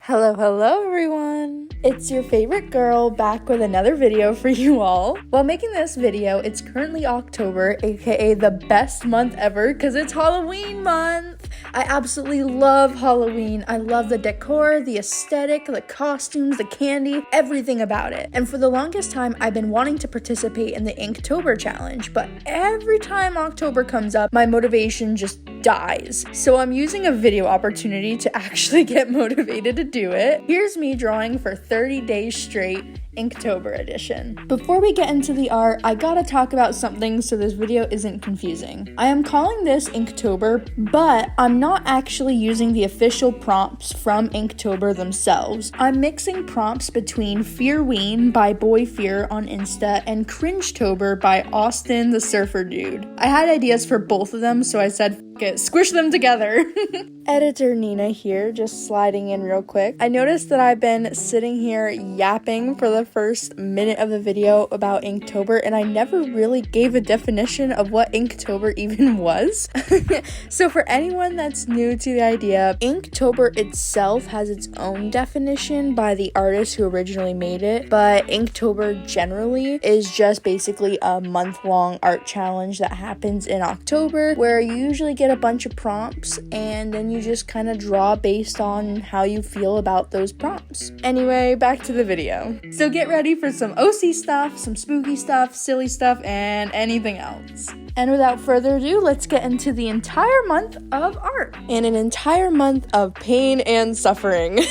Hello everyone! It's your favorite girl back with another video for you all. While making this video, it's currently October, aka the best month ever because it's Halloween month! I absolutely love Halloween. I love the decor, the aesthetic, the costumes, the candy, everything about it. And for the longest time, I've been wanting to participate in the Inktober challenge, but every time October comes up, my motivation just dies. So I'm using a video opportunity to actually get motivated to do it. Here's me drawing for 30 days straight, Inktober edition. Before we get into the art, I gotta talk about something so this video isn't confusing. I am calling this Inktober, but I'm not actually using the official prompts from Inktober themselves. I'm mixing prompts between Fearween by Boy Fear on Insta and Cringetober by Austin the Surfer Dude. I had ideas for both of them, so I said, f it, squish them together. Editor Nina here, just sliding in real quick. I noticed that I've been sitting here yapping for the first minute of the video about Inktober, and I never really gave a definition of what Inktober even was. So for anyone that's new to the idea, Inktober itself has its own definition by the artist who originally made it, but Inktober generally is just basically a month-long art challenge that happens in October, where you usually get a bunch of prompts and then you just kind of draw based on how you feel about those prompts. Anyway, back to the video. So get ready for some OC stuff, some spooky stuff, silly stuff, and anything else. And without further ado, let's get into the entire month of art. And an entire month of pain and suffering.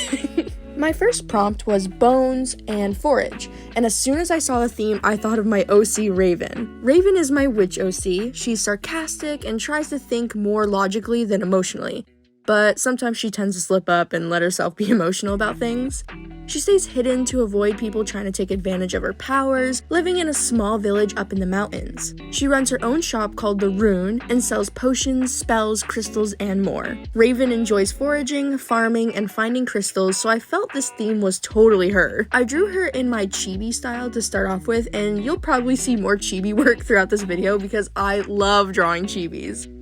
My first prompt was bones and forage, and as soon as I saw the theme, I thought of my OC Raven. Raven is my witch OC. She's sarcastic and tries to think more logically than emotionally, but sometimes she tends to slip up and let herself be emotional about things. She stays hidden to avoid people trying to take advantage of her powers, living in a small village up in the mountains. She runs her own shop called The Rune and sells potions, spells, crystals, and more. Raven enjoys foraging, farming, and finding crystals, so I felt this theme was totally her. I drew her in my chibi style to start off with, and you'll probably see more chibi work throughout this video because I love drawing chibis.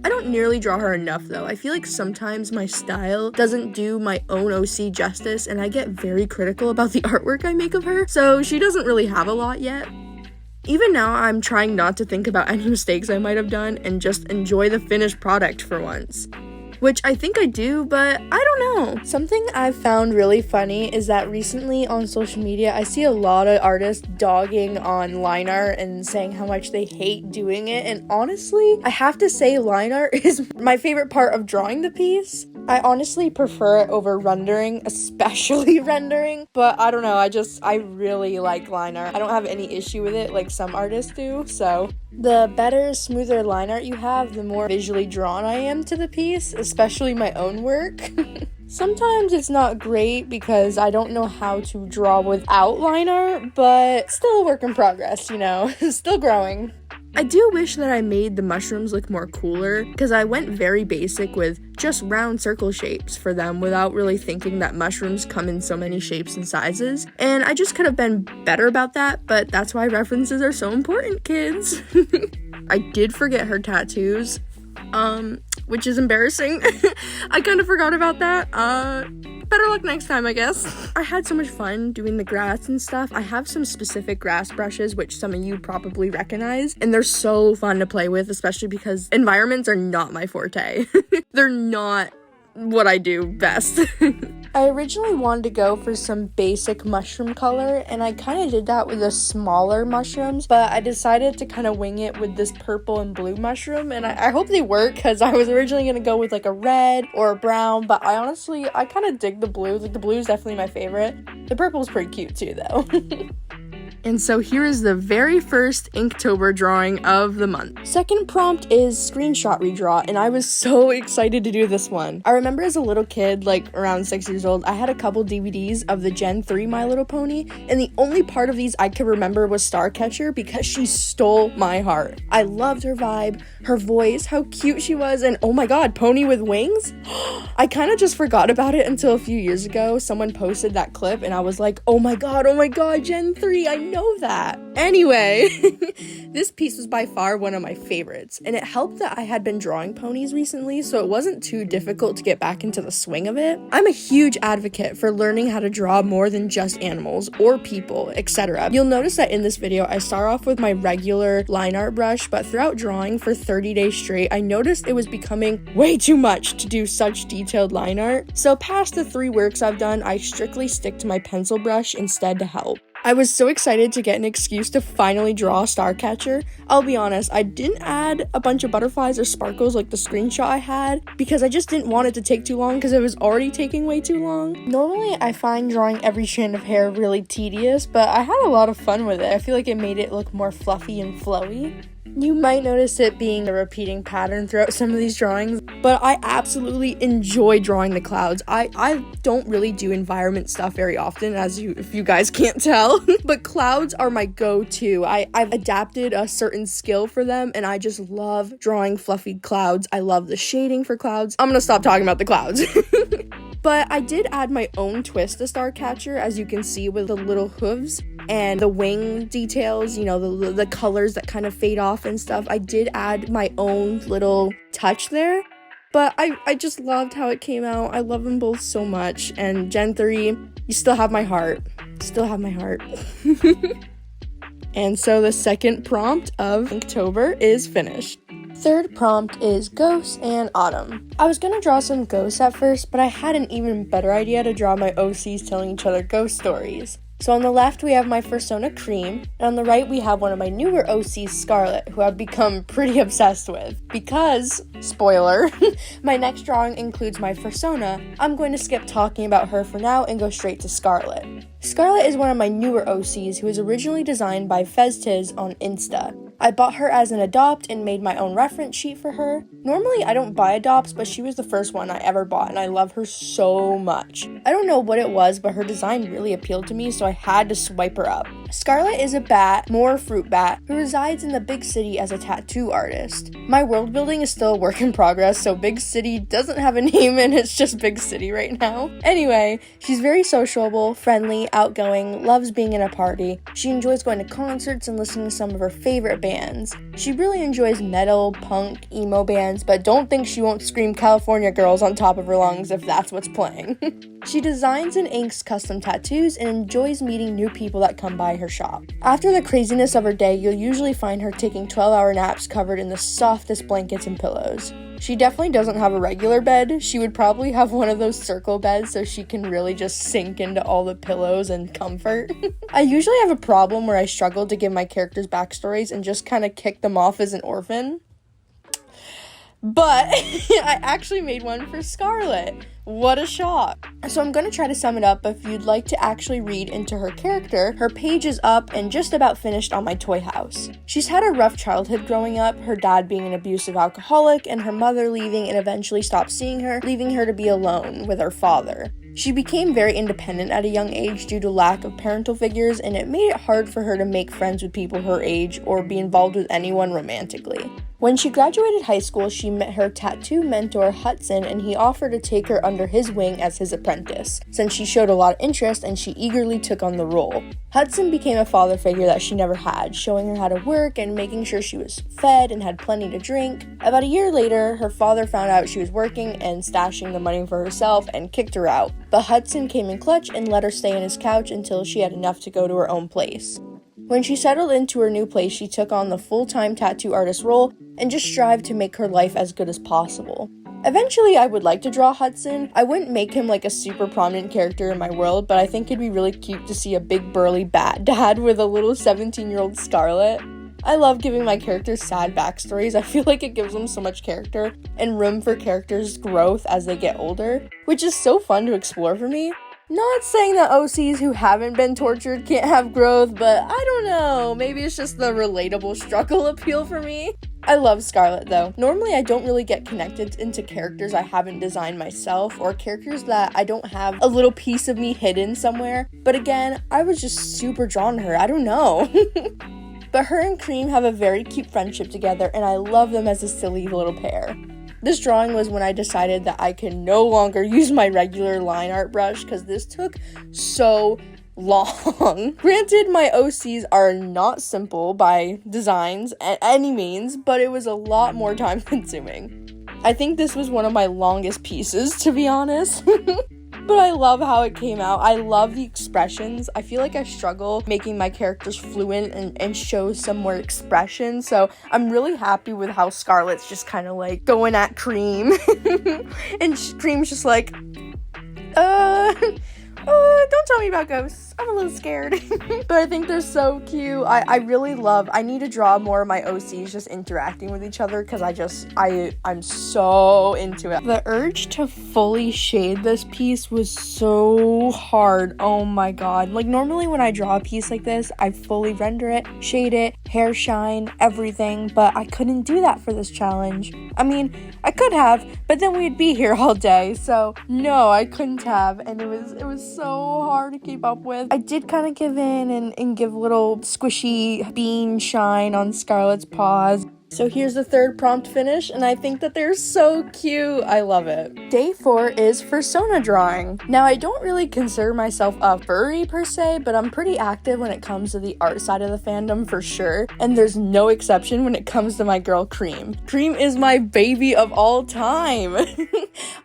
I don't nearly draw her enough though. I feel like sometimes my style doesn't do my own OC justice and I get very critical about the artwork I make of her, so she doesn't really have a lot yet. Even now, I'm trying not to think about any mistakes I might have done and just enjoy the finished product for once. Which I think I do, but I don't know. Something I've found really funny is that recently on social media, I see a lot of artists dogging on line art and saying how much they hate doing it. And honestly, I have to say line art is my favorite part of drawing the piece. I honestly prefer it over rendering, especially rendering, but I don't know, I really like line art. I don't have any issue with it like some artists do, so. The better, smoother line art you have, the more visually drawn I am to the piece, especially my own work. Sometimes it's not great because I don't know how to draw without line art, but still a work in progress, you know, still growing. I do wish that I made the mushrooms look more cooler because I went very basic with just round circle shapes for them without really thinking that mushrooms come in so many shapes and sizes. And I just could have been better about that, but that's why references are so important, kids. I did forget her tattoos, which is embarrassing. I kind of forgot about that. Better luck next time, I guess. I had so much fun doing the grass and stuff. I have some specific grass brushes, which some of you probably recognize, and they're so fun to play with, especially because environments are not my forte. They're not what I do best. I originally wanted to go for some basic mushroom color, and I kind of did that with the smaller mushrooms, but I decided to kind of wing it with this purple and blue mushroom, and I hope they work, because I was originally going to go with like a red or a brown, but I kind of dig the blue. Like, the blue is definitely my favorite. The purple is pretty cute too, though. And so here is the very first Inktober drawing of the month. Second prompt is screenshot redraw, and I was so excited to do this one. I remember as a little kid, like around 6 years old, I had a couple DVDs of the Gen 3 My Little Pony, and the only part of these I could remember was Starcatcher because she stole my heart. I loved her vibe, her voice, how cute she was, and oh my god, pony with wings? I kind of just forgot about it until a few years ago. Someone posted that clip, and I was like, oh my god, Gen 3, I know know that? Anyway, this piece was by far one of my favorites, and it helped that I had been drawing ponies recently, so it wasn't too difficult to get back into the swing of it. I'm a huge advocate for learning how to draw more than just animals or people, etc. You'll notice that in this video, I start off with my regular line art brush, but throughout drawing for 30 days straight, I noticed it was becoming way too much to do such detailed line art. So past the 3 works I've done, I strictly stick to my pencil brush instead to help. I was so excited to get an excuse to finally draw a Starcatcher. I'll be honest, I didn't add a bunch of butterflies or sparkles like the screenshot I had because I just didn't want it to take too long because it was already taking way too long. Normally, I find drawing every strand of hair really tedious, but I had a lot of fun with it. I feel like it made it look more fluffy and flowy. You might notice it being a repeating pattern throughout some of these drawings, but I absolutely enjoy drawing the clouds. I don't really do environment stuff very often, if you guys can't tell, but clouds are my go-to. I've adapted a certain skill for them, and I just love drawing fluffy clouds. I love the shading for clouds. I'm gonna stop talking about the clouds. But I did add my own twist to Starcatcher, as you can see with the little hooves and the wing details, you know, the colors that kind of fade off and stuff. I did add my own little touch there, but I just loved how it came out. I love them both so much, and Gen 3, you still have my heart. Still have my heart. And so the second prompt of Inktober is finished. Third prompt is Ghosts and Autumn. I was gonna draw some ghosts at first, but I had an even better idea to draw my OCs telling each other ghost stories. So on the left we have my Fursona Cream, and on the right we have one of my newer OCs, Scarlet, who I've become pretty obsessed with. Because, spoiler, my next drawing includes my Fursona, I'm going to skip talking about her for now and go straight to Scarlet. Scarlet is one of my newer OCs who was originally designed by Feztiz on Insta. I bought her as an adopt and made my own reference sheet for her. Normally I don't buy adopts, but she was the first one I ever bought and I love her so much. I don't know what it was, but her design really appealed to me, so I had to swipe her up. Scarlet is a bat, more fruit bat, who resides in the big city as a tattoo artist. My world building is still a work in progress, so big city doesn't have a name and it's just big city right now. Anyway, she's very sociable, friendly, outgoing, loves being in a party. She enjoys going to concerts and listening to some of her favorite bands. She really enjoys metal, punk, emo bands, but don't think she won't scream California Girls on top of her lungs if that's what's playing. She designs and inks custom tattoos and enjoys meeting new people that come by her shop. After the craziness of her day, you'll usually find her taking 12-hour naps covered in the softest blankets and pillows. She definitely doesn't have a regular bed. She would probably have one of those circle beds so she can really just sink into all the pillows and comfort. I usually have a problem where I struggle to give my characters backstories and just kind of kick them off as an orphan. But I actually made one for Scarlet. What a shock. So I'm going to try to sum it up. If you'd like to actually read into her character, her page is up and just about finished on my toy house. She's had a rough childhood growing up, her dad being an abusive alcoholic and her mother leaving and eventually stopped seeing her, leaving her to be alone with her father. She became very independent at a young age due to lack of parental figures, and it made it hard for her to make friends with people her age or be involved with anyone romantically. When she graduated high school, she met her tattoo mentor Hatsune, and he offered to take her under his wing as his apprentice, since she showed a lot of interest and she eagerly took on the role. Hatsune became a father figure that she never had, showing her how to work and making sure she was fed and had plenty to drink. About a year later, her father found out she was working and stashing the money for herself and kicked her out, but Hatsune came in clutch and let her stay on his couch until she had enough to go to her own place. When she settled into her new place, she took on the full-time tattoo artist role and just strived to make her life as good as possible. Eventually, I would like to draw Hatsune. I wouldn't make him like a super prominent character in my world, but I think it'd be really cute to see a big burly bat dad with a little 17-year-old Scarlet. I love giving my characters sad backstories. I feel like it gives them so much character and room for characters' growth as they get older, which is so fun to explore for me. Not saying that OCs who haven't been tortured can't have growth, but I don't know, maybe it's just the relatable struggle appeal for me. I love Scarlet though. Normally I don't really get connected into characters I haven't designed myself or characters that I don't have a little piece of me hidden somewhere, but again, I was just super drawn to her, I don't know. But her and Cream have a very cute friendship together and I love them as a silly little pair. This drawing was when I decided that I can no longer use my regular line art brush because this took so long. Granted, my OCs are not simple by designs at any means, but it was a lot more time consuming. I think this was one of my longest pieces, to be honest. But I love how it came out. I love the expressions. I feel like I struggle making my characters fluent and show some more expression. So I'm really happy with how Scarlett's just kind of like going at Cream. And Cream's just like, don't tell me about ghosts. I'm a little scared. But I think they're so cute. I really love, I need to draw more of my OCs just interacting with each other because I'm so into it. The urge to fully shade this piece was so hard. Oh my god. Like normally when I draw a piece like this, I fully render it, shade it, hair shine, everything, but I couldn't do that for this challenge. I mean, I could have, but then we'd be here all day. So no, I couldn't have, and it was so hard to keep up with. I did kind of give in and give a little squishy bean shine on Scarlett's paws. So here's the third prompt finish, and I think that they're so cute. I love it. Day 4 is Fursona drawing. Now, I don't really consider myself a furry per se, but I'm pretty active when it comes to the art side of the fandom for sure, and there's no exception when it comes to my girl Cream. Cream is my baby of all time.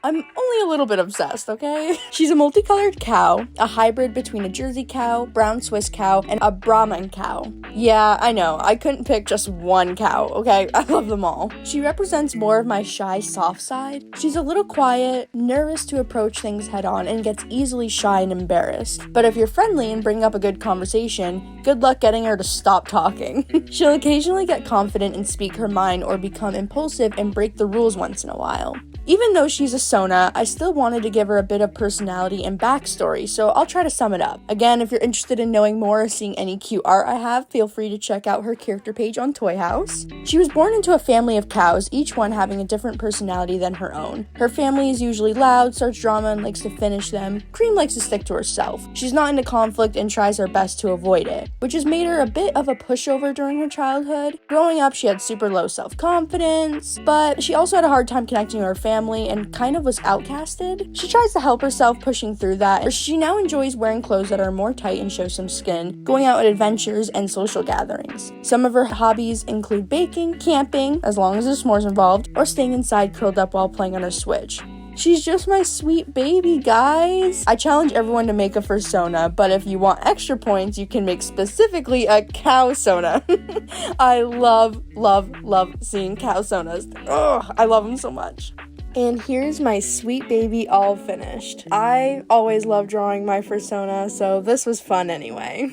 I'm only a little bit obsessed, okay? She's a multicolored cow, a hybrid between a Jersey cow, brown Swiss cow, and a Brahman cow. Yeah, I know, I couldn't pick just one cow, okay? I love them all. She represents more of my shy, soft side. She's a little quiet, nervous to approach things head on, and gets easily shy and embarrassed. But if you're friendly and bring up a good conversation, good luck getting her to stop talking. She'll occasionally get confident and speak her mind or become impulsive and break the rules once in a while. Even though she's a Sona, I still wanted to give her a bit of personality and backstory, so I'll try to sum it up. Again, if you're interested in knowing more or seeing any cute art I have, feel free to check out her character page on Toy House. She was born into a family of cows, each one having a different personality than her own. Her family is usually loud, starts drama, and likes to finish them. Cream likes to stick to herself. She's not into conflict and tries her best to avoid it, which has made her a bit of a pushover during her childhood. Growing up, she had super low self-confidence, but she also had a hard time connecting to her family and kind of was outcasted. She tries to help herself pushing through that, but she now enjoys wearing clothes that are more tight and show some skin, going out on adventures and social gatherings. Some of her hobbies include baking, camping, as long as there's s'mores involved, or staying inside curled up while playing on her Switch. She's just my sweet baby, guys. I challenge everyone to make a Fursona, but if you want extra points, you can make specifically a cow Sona. I love seeing cow Sonas. Ugh, I love them so much. And here's my sweet baby all finished. I always love drawing my Fursona, so this was fun anyway.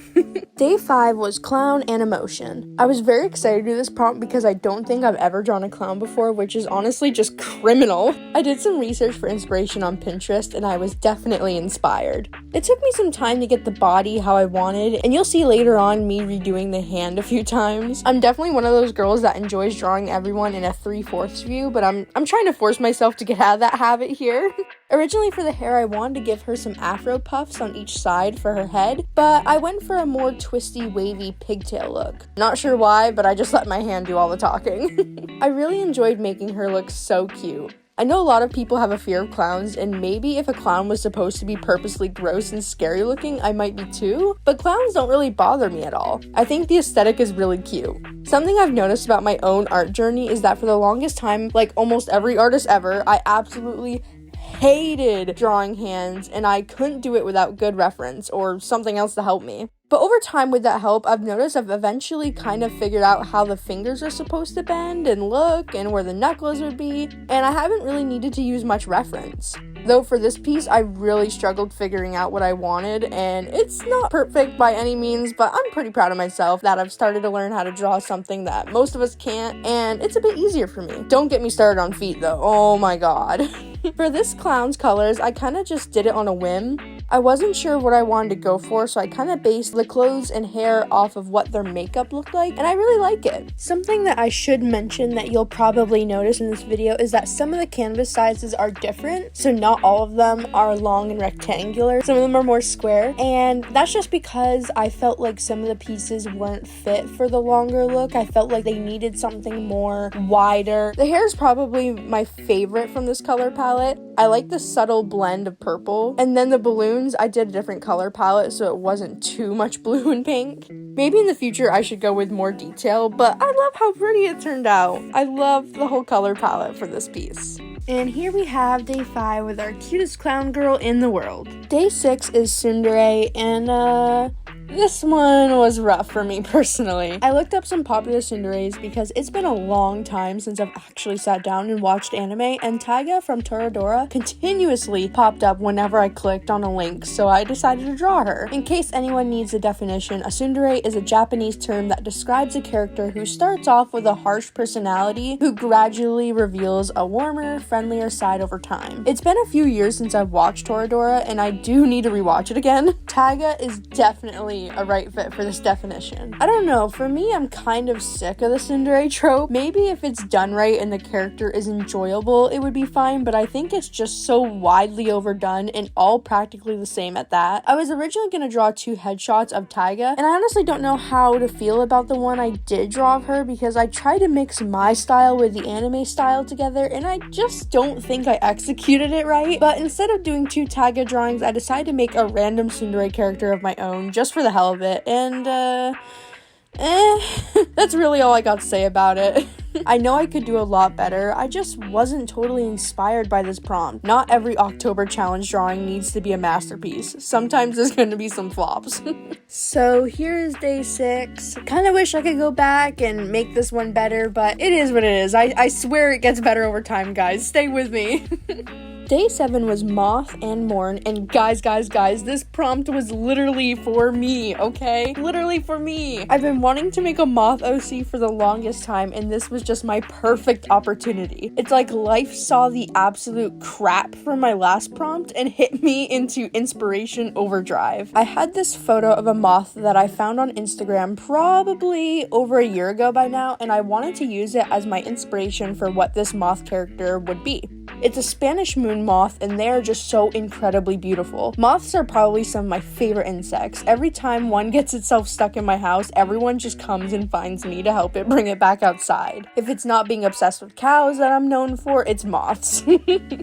Day 5 was clown and emotion. I was very excited to do this prompt because I don't think I've ever drawn a clown before, which is honestly just criminal. I did some research for inspiration on Pinterest and I was definitely inspired. It took me some time to get the body how I wanted, and you'll see later on me redoing the hand a few times. I'm definitely one of those girls that enjoys drawing everyone in a 3/4 view, but I'm trying to force myself to get out of that habit here. Originally for the hair, I wanted to give her some afro puffs on each side for her head, but I went for a more twisty, wavy pigtail look. Not sure why, but I just let my hand do all the talking. I really enjoyed making her look so cute. I know a lot of people have a fear of clowns, and maybe if a clown was supposed to be purposely gross and scary looking, I might be too, but clowns don't really bother me at all. I think the aesthetic is really cute. Something I've noticed about my own art journey is that for the longest time, like almost every artist ever, I absolutely hated drawing hands, and I couldn't do it without good reference or something else to help me. But over time with that help, I've noticed I've eventually kind of figured out how the fingers are supposed to bend and look and where the knuckles would be, and I haven't really needed to use much reference. Though for this piece, I really struggled figuring out what I wanted, and it's not perfect by any means, but I'm pretty proud of myself that I've started to learn how to draw something that most of us can't, and it's a bit easier for me. Don't get me started on feet though, oh my god. For this clown's colors, I kind of just did it on a whim. I wasn't sure what I wanted to go for, so I kind of based the clothes and hair off of what their makeup looked like, and I really like it. Something that I should mention that you'll probably notice in this video is that some of the canvas sizes are different, so not all of them are long and rectangular. Some of them are more square, and that's just because I felt like some of the pieces weren't fit for the longer look. I felt like they needed something more wider. The hair is probably my favorite from this color palette. I like the subtle blend of purple. And then the balloons, I did a different color palette so it wasn't too much blue and pink. Maybe in the future I should go with more detail, but I love how pretty it turned out. I love the whole color palette for this piece. And here we have day 5 with our cutest clown girl in the world. Day 6 is Tsundere, and this one was rough for me personally. I looked up some popular tsunderes because it's been a long time since I've actually sat down and watched anime, and Taiga from Toradora continuously popped up whenever I clicked on a link, so I decided to draw her. In case anyone needs a definition, a tsundere is a Japanese term that describes a character who starts off with a harsh personality who gradually reveals a warmer, friendlier side over time. It's been a few years since I've watched Toradora, and I do need to rewatch it again. Taiga is definitely a right fit for this definition. I don't know, for me, I'm kind of sick of the tsundere trope. Maybe if it's done right and the character is enjoyable, it would be fine, but I think it's just so widely overdone and all practically the same at that. I was originally going to draw 2 headshots of Taiga, and I honestly don't know how to feel about the one I did draw of her because I tried to mix my style with the anime style together, and I just don't think I executed it right. But instead of doing 2 Taiga drawings, I decided to make a random tsundere character of my own just for the hell of it, and that's really all I got to say about it. I know I could do a lot better, I just wasn't totally inspired by this prompt. Not every October challenge drawing needs to be a masterpiece. Sometimes there's going to be some flops. So here is day 6. Kind of wish I could go back and make this one better, but it is what it is. I swear it gets better over time, guys. Stay with me. Day 7 was Moth and Mourn, and guys, this prompt was literally for me, okay? Literally for me. I've been wanting to make a Moth OC for the longest time, and this was just my perfect opportunity. It's like life saw the absolute crap from my last prompt and hit me into inspiration overdrive. I had this photo of a moth that I found on Instagram probably over a year ago by now, and I wanted to use it as my inspiration for what this moth character would be. It's a Spanish moon moth, and they're just so incredibly beautiful. Moths are probably some of my favorite insects. Every time one gets itself stuck in my house, everyone just comes and finds me to help it bring it back outside. If it's not being obsessed with cows that I'm known for, it's moths.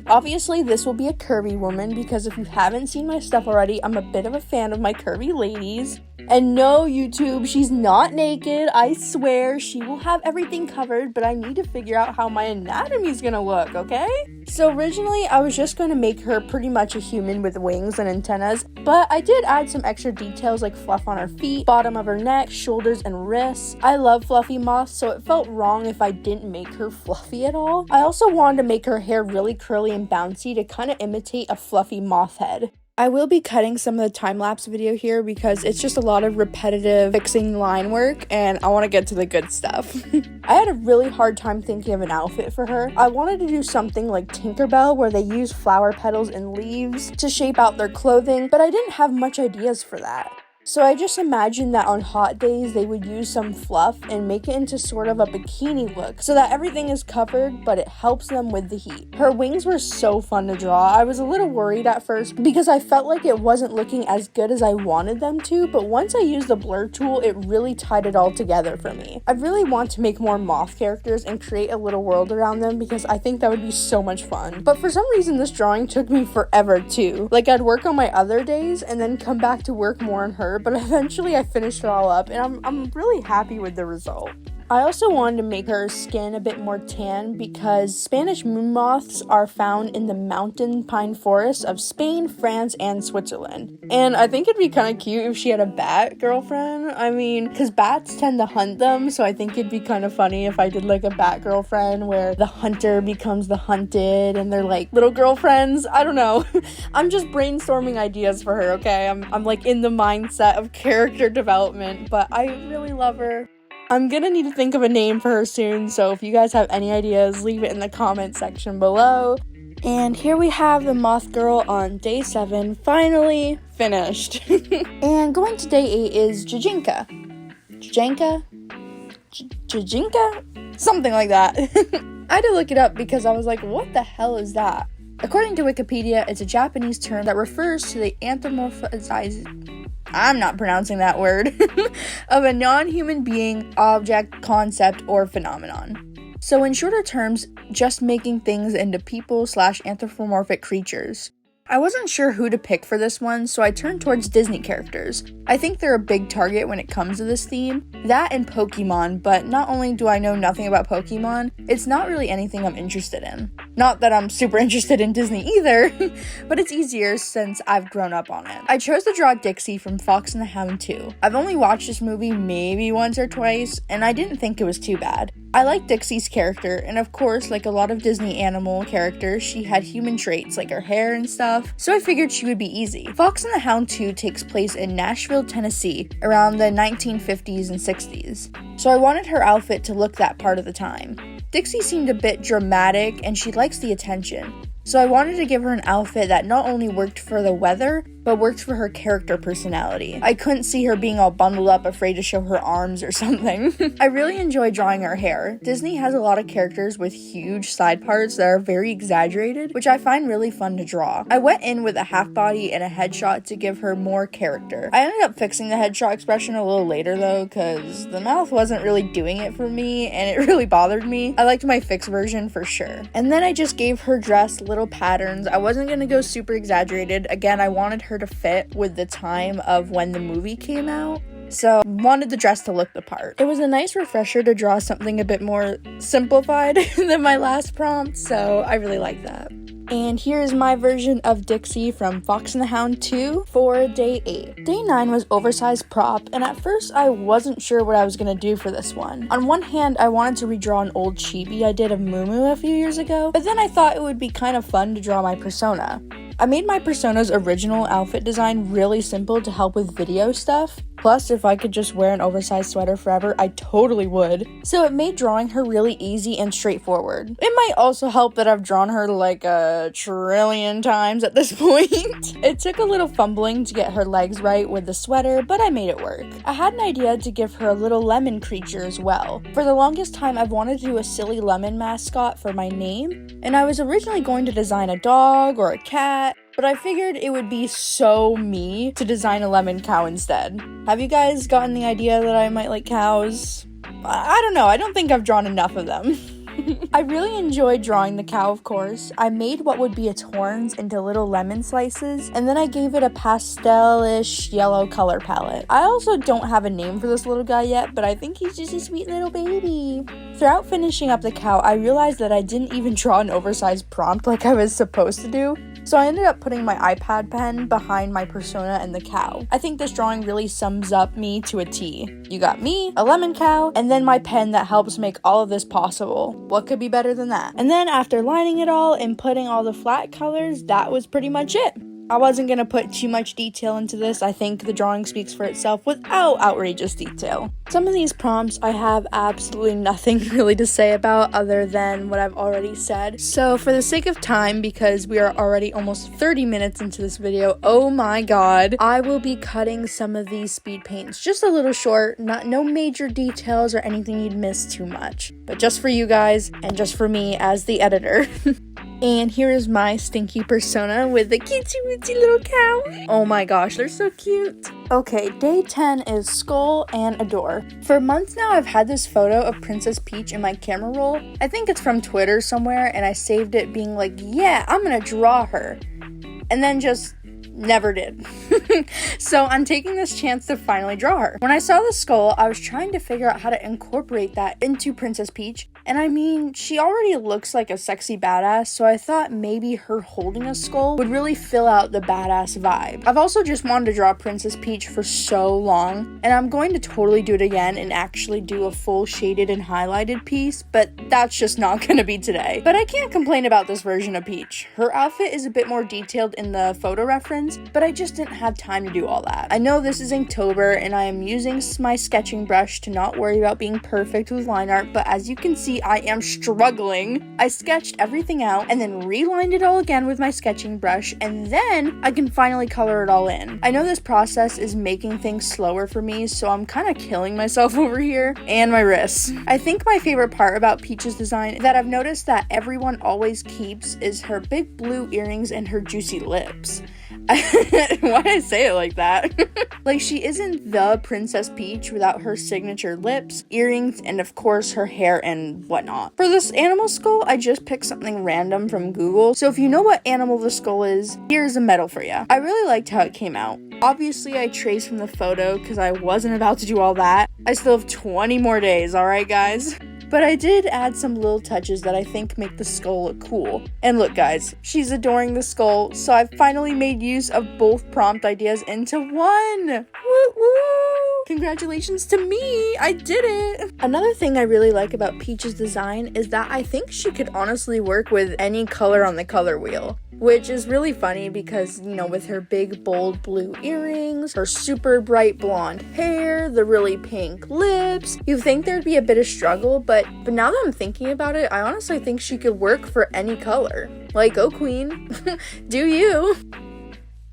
Obviously, this will be a curvy woman because if you haven't seen my stuff already, I'm a bit of a fan of my curvy ladies. And no, YouTube, she's not naked. I swear she will have everything covered, but I need to figure out how my anatomy is gonna look, okay? So originally, I was just going to make her pretty much a human with wings and antennas, but I did add some extra details like fluff on her feet, bottom of her neck, shoulders, and wrists. I love fluffy moths, so it felt wrong if I didn't make her fluffy at all. I also wanted to make her hair really curly and bouncy to kind of imitate a fluffy moth head. I will be cutting some of the time-lapse video here because it's just a lot of repetitive fixing line work and I want to get to the good stuff. I had a really hard time thinking of an outfit for her. I wanted to do something like Tinkerbell where they use flower petals and leaves to shape out their clothing, but I didn't have much ideas for that. So I just imagined that on hot days they would use some fluff and make it into sort of a bikini look so that everything is covered but it helps them with the heat. Her wings were so fun to draw. I was a little worried at first because I felt like it wasn't looking as good as I wanted them to, but once I used the blur tool it really tied it all together for me. I really want to make more moth characters and create a little world around them because I think that would be so much fun. But for some reason this drawing took me forever too. Like I'd work on my other days and then come back to work more on her, but eventually I finished it all up and I'm really happy with the result. I also wanted to make her skin a bit more tan because Spanish moon moths are found in the mountain pine forests of Spain, France, and Switzerland. And I think it'd be kind of cute if she had a bat girlfriend. I mean, because bats tend to hunt them, so I think it'd be kind of funny if I did like a bat girlfriend where the hunter becomes the hunted and they're like little girlfriends. I don't know. I'm just brainstorming ideas for her, okay? I'm like in the mindset of character development, but I really love her. I'm gonna need to think of a name for her soon, so if you guys have any ideas, leave it in the comment section below. And here we have the Moth Girl on day 7, finally finished. And going to day 8 is Gijinka. Gijinka? Something like that. I had to look it up because I was like, what the hell is that? According to Wikipedia, it's a Japanese term that refers to the anthropomorphized, I'm not pronouncing that word, of a non-human being, object, concept, or phenomenon. So in shorter terms, just making things into people/anthropomorphic creatures. I wasn't sure who to pick for this one, so I turned towards Disney characters. I think they're a big target when it comes to this theme. That and Pokemon, but not only do I know nothing about Pokemon, it's not really anything I'm interested in. Not that I'm super interested in Disney either, but it's easier since I've grown up on it. I chose to draw Dixie from Fox and the Hound 2. I've only watched this movie maybe once or twice, and I didn't think it was too bad. I like Dixie's character, and of course, like a lot of Disney animal characters, she had human traits like her hair and stuff, so I figured she would be easy. Fox and the Hound 2 takes place in Nashville, Tennessee, around the 1950s and 60s, so I wanted her outfit to look that part of the time. Dixie seemed a bit dramatic, and she likes the attention, so I wanted to give her an outfit that not only worked for the weather, but worked for her character personality. I couldn't see her being all bundled up, afraid to show her arms or something. I really enjoy drawing her hair. Disney has a lot of characters with huge side parts that are very exaggerated, which I find really fun to draw. I went in with a half body and a headshot to give her more character. I ended up fixing the headshot expression a little later though, because the mouth wasn't really doing it for me, and it really bothered me. I liked my fixed version for sure. And then I just gave her dress little patterns. I wasn't gonna go super exaggerated. Again, I wanted her to fit with the time of when the movie came out, so wanted the dress to look the part. It was a nice refresher to draw something a bit more simplified than my last prompt, so I really like that. And here's my version of Dixie from Fox and the Hound 2 for day 8. Day 9 was Oversized Prop, and at first I wasn't sure what I was going to do for this one. On one hand, I wanted to redraw an old chibi I did of Moo a few years ago, but then I thought it would be kind of fun to draw my persona. I made my persona's original outfit design really simple to help with video stuff. Plus, if I could just wear an oversized sweater forever, I totally would. So it made drawing her really easy and straightforward. It might also help that I've drawn her like a trillion times at this point. It took a little fumbling to get her legs right with the sweater, but I made it work. I had an idea to give her a little lemon creature as well. For the longest time, I've wanted to do a silly lemon mascot for my name, and I was originally going to design a dog or a cat, but I figured it would be so me to design a lemon cow instead. Have you guys gotten the idea that I might like cows? I don't know, I don't think I've drawn enough of them. I really enjoyed drawing the cow, of course. I made what would be its horns into little lemon slices, and then I gave it a pastel-ish yellow color palette. I also don't have a name for this little guy yet, but I think he's just a sweet little baby. Throughout finishing up the cow, I realized that I didn't even draw an oversized prompt like I was supposed to do, so I ended up putting my iPad pen behind my persona and the cow. I think this drawing really sums up me to a T. You got me, a lemon cow, and then my pen that helps make all of this possible. What could be better than that? And then after lining it all and putting all the flat colors, that was pretty much it. I wasn't going to put too much detail into this. I think the drawing speaks for itself without outrageous detail. Some of these prompts I have absolutely nothing really to say about other than what I've already said. So for the sake of time, because we are already almost 30 minutes into this video, oh my god, I will be cutting some of these speed paints just a little short, no major details or anything you'd miss too much, but just for you guys and just for me as the editor. And here is my stinky persona with the cutesy little cow. Oh my gosh, they're so cute. Okay, day 10 is Skull and Adore. For months now, I've had this photo of Princess Peach in my camera roll. I think it's from Twitter somewhere, and I saved it being like, yeah, I'm gonna draw her. And then just never did. So I'm taking this chance to finally draw her. When I saw the skull, I was trying to figure out how to incorporate that into Princess Peach. And I mean, she already looks like a sexy badass, so I thought maybe her holding a skull would really fill out the badass vibe. I've also just wanted to draw Princess Peach for so long, and I'm going to totally do it again and actually do a full shaded and highlighted piece, but that's just not gonna be today. But I can't complain about this version of Peach. Her outfit is a bit more detailed in the photo reference, but I just didn't have time to do all that. I know this is Inktober, and I am using my sketching brush to not worry about being perfect with line art, but as you can see, I am struggling. I sketched everything out and then relined it all again with my sketching brush, and then I can finally color it all in. I know this process is making things slower for me, so I'm kind of killing myself over here, and my wrists. I think my favorite part about Peach's design that I've noticed that everyone always keeps is her big blue earrings and her juicy lips. Why did I say it like that? Like, she isn't the Princess Peach without her signature lips, earrings, and of course her hair and whatnot. For this animal skull, I just picked something random from Google, so if you know what animal the skull is, here's a medal for you. I really liked how it came out. Obviously, I traced from the photo because I wasn't about to do all that. I still have 20 more days, alright guys? But I did add some little touches that I think make the skull look cool. And look guys, she's adoring the skull, so I've finally made use of both prompt ideas into one! Woo woo! Congratulations to me! I did it! Another thing I really like about Peach's design is that I think she could honestly work with any color on the color wheel. Which is really funny because, you know, with her big bold blue earrings, her super bright blonde hair, the really pink lips, you'd think there'd be a bit of struggle, but now that I'm thinking about it, I honestly think she could work for any color. Like, oh queen, do you?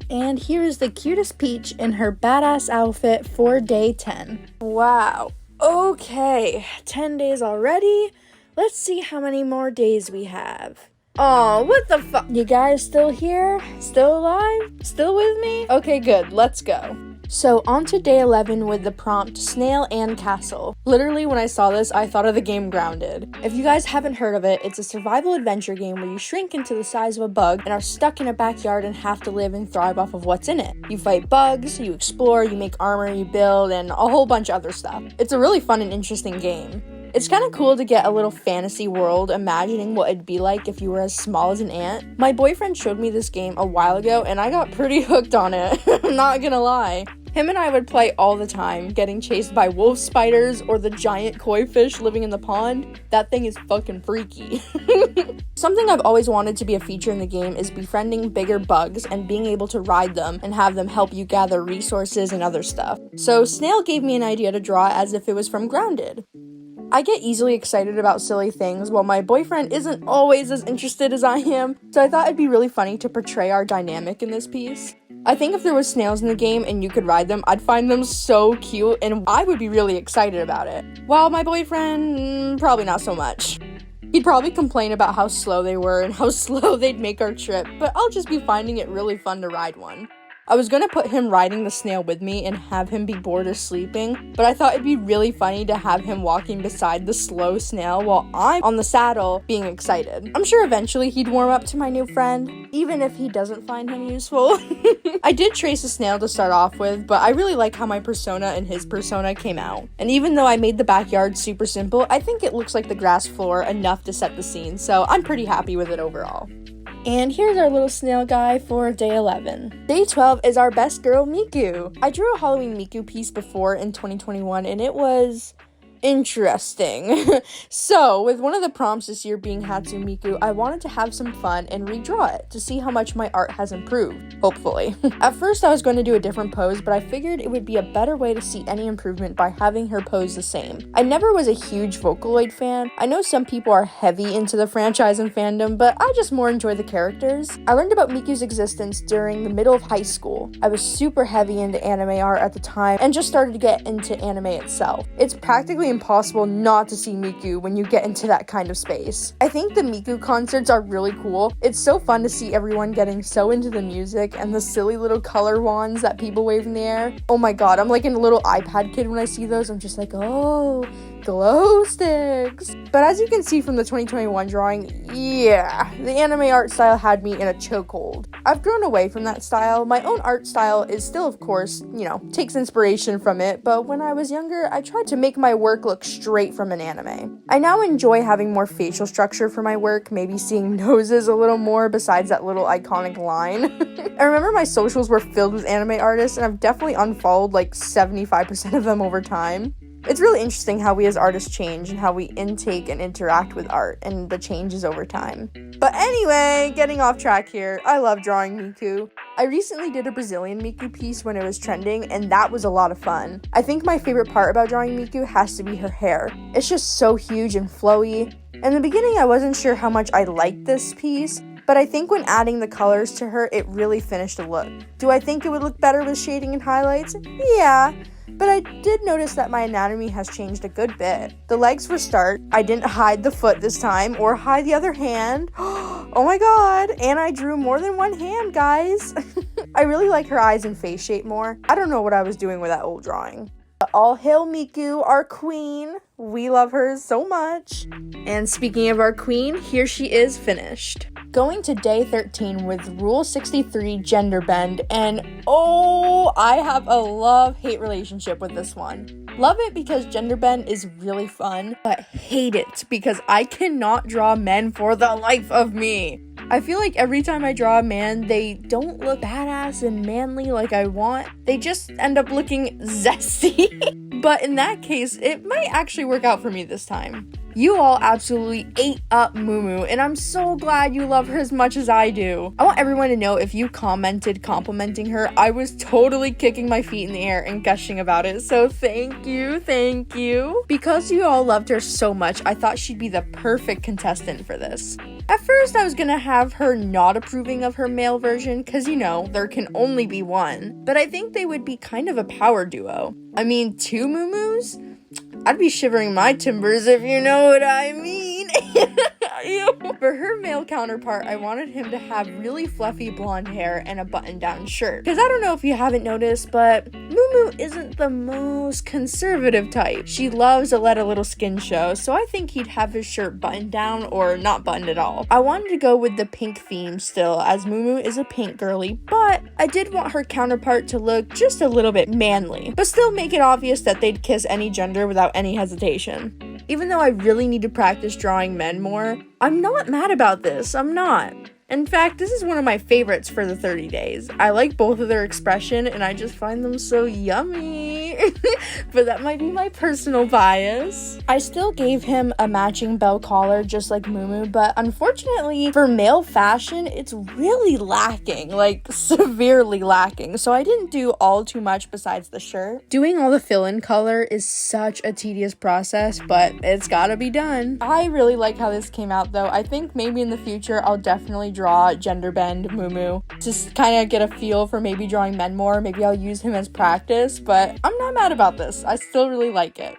And here is the cutest Peach in her badass outfit for day 10. Wow. Okay, 10 days already. Let's see how many more days we have. Oh, what the fuck? You guys still here? Still alive? Still with me? Okay, good. Let's go. So, on to day 11 with the prompt Snail and Castle. Literally, when I saw this, I thought of the game Grounded. If you guys haven't heard of it, it's a survival adventure game where you shrink into the size of a bug and are stuck in a backyard and have to live and thrive off of what's in it. You fight bugs, you explore, you make armor, you build, and a whole bunch of other stuff. It's a really fun and interesting game. It's kind of cool to get a little fantasy world imagining what it'd be like if you were as small as an ant. My boyfriend showed me this game a while ago and I got pretty hooked on it, I'm not gonna lie. Him and I would play all the time, getting chased by wolf spiders or the giant koi fish living in the pond. That thing is fucking freaky. Something I've always wanted to be a feature in the game is befriending bigger bugs and being able to ride them and have them help you gather resources and other stuff. So Snail gave me an idea to draw as if it was from Grounded. I get easily excited about silly things while my boyfriend isn't always as interested as I am, so I thought it'd be really funny to portray our dynamic in this piece. I think if there was snails in the game and you could ride them, I'd find them so cute and I would be really excited about it. While my boyfriend, probably not so much. He'd probably complain about how slow they were and how slow they'd make our trip, but I'll just be finding it really fun to ride one. I was gonna put him riding the snail with me and have him be bored or sleeping, but I thought it'd be really funny to have him walking beside the slow snail while I'm on the saddle being excited. I'm sure eventually he'd warm up to my new friend, even if he doesn't find him useful. I did trace a snail to start off with, but I really like how my persona and his persona came out. And even though I made the backyard super simple, I think it looks like the grass floor enough to set the scene, so I'm pretty happy with it overall. And here's our little snail guy for day 11. Day 12 is our best girl, Miku. I drew a Halloween Miku piece before in 2021, and it was interesting. So, with one of the prompts this year being Hatsune Miku, I wanted to have some fun and redraw it to see how much my art has improved, hopefully. At first, I was going to do a different pose, but I figured it would be a better way to see any improvement by having her pose the same. I never was a huge Vocaloid fan. I know some people are heavy into the franchise and fandom, but I just more enjoy the characters. I learned about Miku's existence during the middle of high school. I was super heavy into anime art at the time and just started to get into anime itself. It's practically impossible not to see Miku when you get into that kind of space. I think the Miku concerts are really cool. It's so fun to see everyone getting so into the music and the silly little color wands that people wave in the air. Oh my god, I'm like a little iPad kid when I see those. I'm just like, oh, glow sticks. But as you can see from the 2021 drawing, yeah, the anime art style had me in a chokehold. I've grown away from that style. My own art style is still, of course, takes inspiration from it, but when I was younger, I tried to make my work look straight from an anime. I now enjoy having more facial structure for my work, maybe seeing noses a little more besides that little iconic line. I remember my socials were filled with anime artists, and I've definitely unfollowed like 75% of them over time. It's really interesting how we as artists change and how we intake and interact with art and the changes over time. But anyway, getting off track here, I love drawing Miku. I recently did a Brazilian Miku piece when it was trending, and that was a lot of fun. I think my favorite part about drawing Miku has to be her hair. It's just so huge and flowy. In the beginning, I wasn't sure how much I liked this piece, but I think when adding the colors to her, it really finished the look. Do I think it would look better with shading and highlights? Yeah. But I did notice that my anatomy has changed a good bit. The legs for start, I didn't hide the foot this time or hide the other hand. Oh my god, and I drew more than one hand, guys. I really like her eyes and face shape more. I don't know what I was doing with that old drawing. All hail Miku, our queen. We love her so much. And speaking of our queen, here she is finished. Going to day 13 with Rule 63 Genderbend, and oh, I have a love-hate relationship with this one. Love it because Genderbend is really fun, but hate it because I cannot draw men for the life of me. I feel like every time I draw a man, they don't look badass and manly like I want. They just end up looking zesty. But in that case, it might actually work out for me this time. You all absolutely ate up Mumu, and I'm so glad you love her as much as I do. I want everyone to know if you commented complimenting her, I was totally kicking my feet in the air and gushing about it, so thank you, thank you. Because you all loved her so much, I thought she'd be the perfect contestant for this. At first, I was gonna have her not approving of her male version, cause you know, there can only be one, but I think they would be kind of a power duo. I mean, 2 Mumus? I'd be shivering my timbers if you know what I mean. For her male counterpart, I wanted him to have really fluffy blonde hair and a button-down shirt. Because I don't know if you haven't noticed, but Mumu isn't the most conservative type. She loves to let a little skin show, so I think he'd have his shirt buttoned down or not buttoned at all. I wanted to go with the pink theme still, as Mumu is a pink girly, but I did want her counterpart to look just a little bit manly, but still make it obvious that they'd kiss any gender without any hesitation. Even though I really need to practice drawing men more, I'm not mad about this, I'm not. In fact, this is one of my favorites for the 30 days. I like both of their expression and I just find them so yummy. But that might be my personal bias. I still gave him a matching bell collar just like Mumu, but unfortunately for male fashion, it's really lacking, like severely lacking. So I didn't do all too much besides the shirt. Doing all the fill-in color is such a tedious process, but it's gotta be done. I really like how this came out though. I think maybe in the future I'll definitely draw Genderbend Mumu. Just kind of get a feel for maybe drawing men more. Maybe I'll use him as practice, but I'm not mad about this. I still really like it.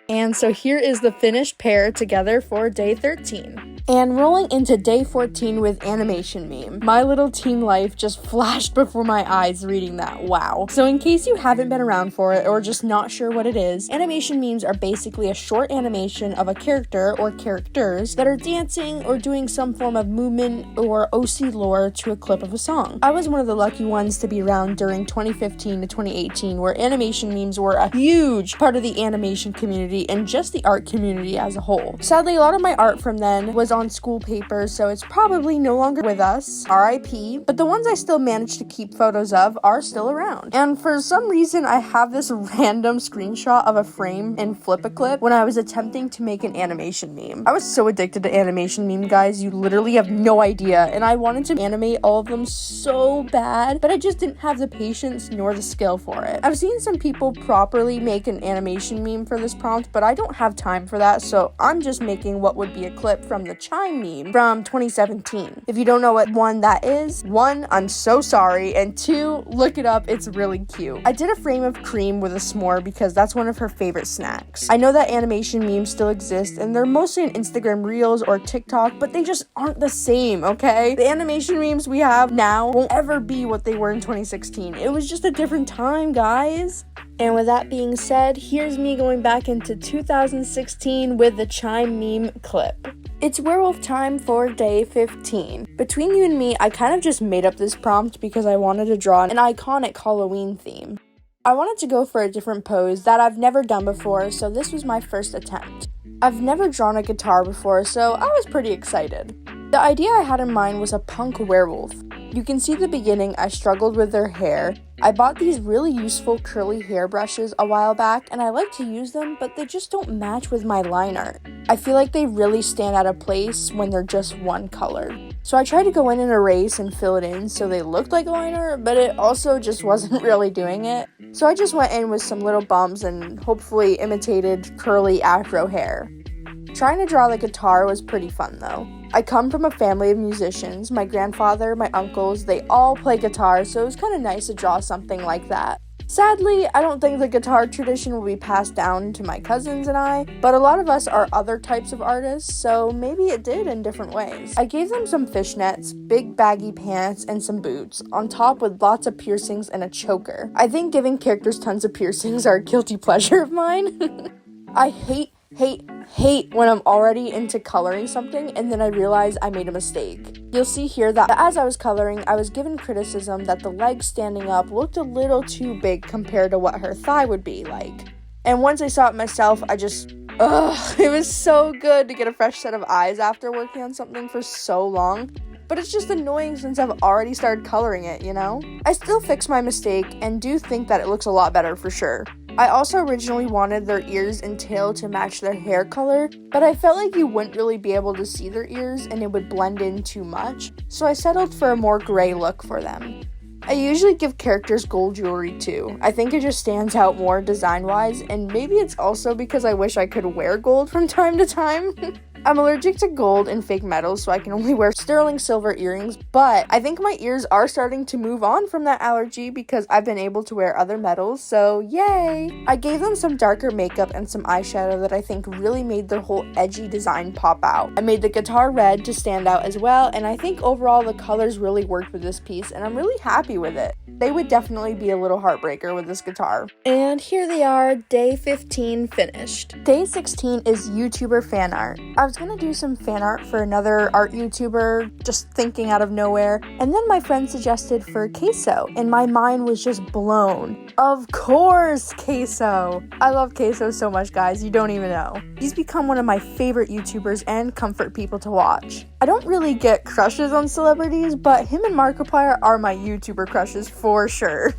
And so here is the finished pair together for day 13. And rolling into day 14 with animation meme. My little teen life just flashed before my eyes reading that, wow. So in case you haven't been around for it or just not sure what it is, animation memes are basically a short animation of a character or characters that are dancing or doing some form of movement or OC lore to a clip of a song. I was one of the lucky ones to be around during 2015 to 2018 where animation memes were a huge part of the animation community and just the art community as a whole. Sadly, a lot of my art from then was on school papers, so it's probably no longer with us, RIP, but the ones I still managed to keep photos of are still around. And for some reason, I have this random screenshot of a frame in Flip-A-Clip when I was attempting to make an animation meme. I was so addicted to animation meme, guys, you literally have no idea, and I wanted to animate all of them so bad, but I just didn't have the patience nor the skill for it. I've seen some people properly make an animation meme for this prompt, but I don't have time for that, so I'm just making what would be a clip from the Chime meme from 2017. If you don't know what one that is, 1, I'm so sorry, and 2, look it up, it's really cute. I did a frame of Cream with a s'more because that's one of her favorite snacks. I know that animation memes still exist, and they're mostly in Instagram Reels or TikTok, but they just aren't the same, okay? The animation memes we have now won't ever be what they were in 2016. It was just a different time, guys. And with that being said, here's me going back into 2016 with the Chime meme clip. It's werewolf time for day 15. Between you and me, I kind of just made up this prompt because I wanted to draw an iconic Halloween theme. I wanted to go for a different pose that I've never done before, so this was my first attempt. I've never drawn a guitar before, so I was pretty excited. The idea I had in mind was a punk werewolf. You can see the beginning, I struggled with their hair. I bought these really useful curly hair brushes a while back and I like to use them, but they just don't match with my line art. I feel like they really stand out of place when they're just one color. So I tried to go in and erase and fill it in so they looked like line art, but it also just wasn't really doing it. So I just went in with some little bumps and hopefully imitated curly afro hair. Trying to draw the guitar was pretty fun though. I come from a family of musicians. My grandfather, my uncles, they all play guitar, so it was kind of nice to draw something like that. Sadly, I don't think the guitar tradition will be passed down to my cousins and I, but a lot of us are other types of artists, so maybe it did in different ways. I gave them some fishnets, big baggy pants, and some boots, on top with lots of piercings and a choker. I think giving characters tons of piercings are a guilty pleasure of mine. I hate when I'm already into coloring something and then I realize I made a mistake. You'll see here that as I was coloring, I was given criticism that the leg standing up looked a little too big compared to what her thigh would be like. And once I saw it myself, it was so good to get a fresh set of eyes after working on something for so long. But it's just annoying since I've already started coloring it, you know? I still fixed my mistake and do think that it looks a lot better for sure. I also originally wanted their ears and tail to match their hair color, but I felt like you wouldn't really be able to see their ears and it would blend in too much, so I settled for a more gray look for them. I usually give characters gold jewelry too. I think it just stands out more design-wise, and maybe it's also because I wish I could wear gold from time to time. I'm allergic to gold and fake metals, so I can only wear sterling silver earrings, but I think my ears are starting to move on from that allergy because I've been able to wear other metals, so yay! I gave them some darker makeup and some eyeshadow that I think really made their whole edgy design pop out. I made the guitar red to stand out as well, and I think overall the colors really worked with this piece, and I'm really happy with it. They would definitely be a little heartbreaker with this guitar. And here they are, day 15 finished. Day 16 is YouTuber fan art. I was gonna do some fan art for another art YouTuber, just thinking out of nowhere, and then my friend suggested for Queso, and my mind was just blown. Of course, Queso! I love Queso so much, guys, you don't even know. He's become one of my favorite YouTubers and comfort people to watch. I don't really get crushes on celebrities, but him and Markiplier are my YouTuber crushes for sure.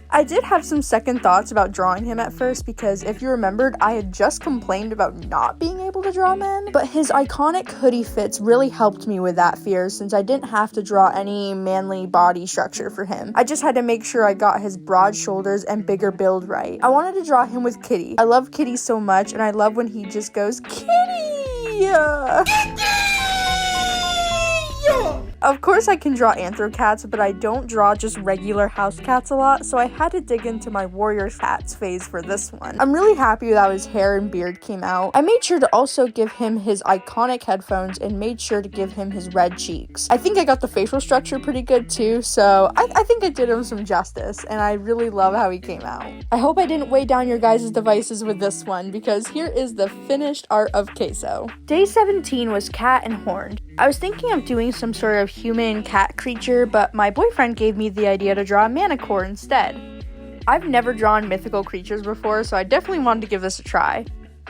I did have some second thoughts about drawing him at first because if you remembered, I had just complained about not being able to draw men, but his iconic hoodie fits really helped me with that fear since I didn't have to draw any manly body structure for him. I just had to make sure I got his broad shoulders and bigger build right. I wanted to draw him with Kitty. I love Kitty so much, and I love when he just goes, Kitty! Of course I can draw anthro cats, but I don't draw just regular house cats a lot, so I had to dig into my warrior cats phase for this one. I'm really happy with how his hair and beard came out. I made sure to also give him his iconic headphones and made sure to give him his red cheeks. I think I got the facial structure pretty good too, so I think I did him some justice, and I really love how he came out. I hope I didn't weigh down your guys' devices with this one, because here is the finished art of Queso. Day 17 was cat and horned. I was thinking of doing some sort of human cat creature, but my boyfriend gave me the idea to draw a manicore instead. I've never drawn mythical creatures before, so I definitely wanted to give this a try.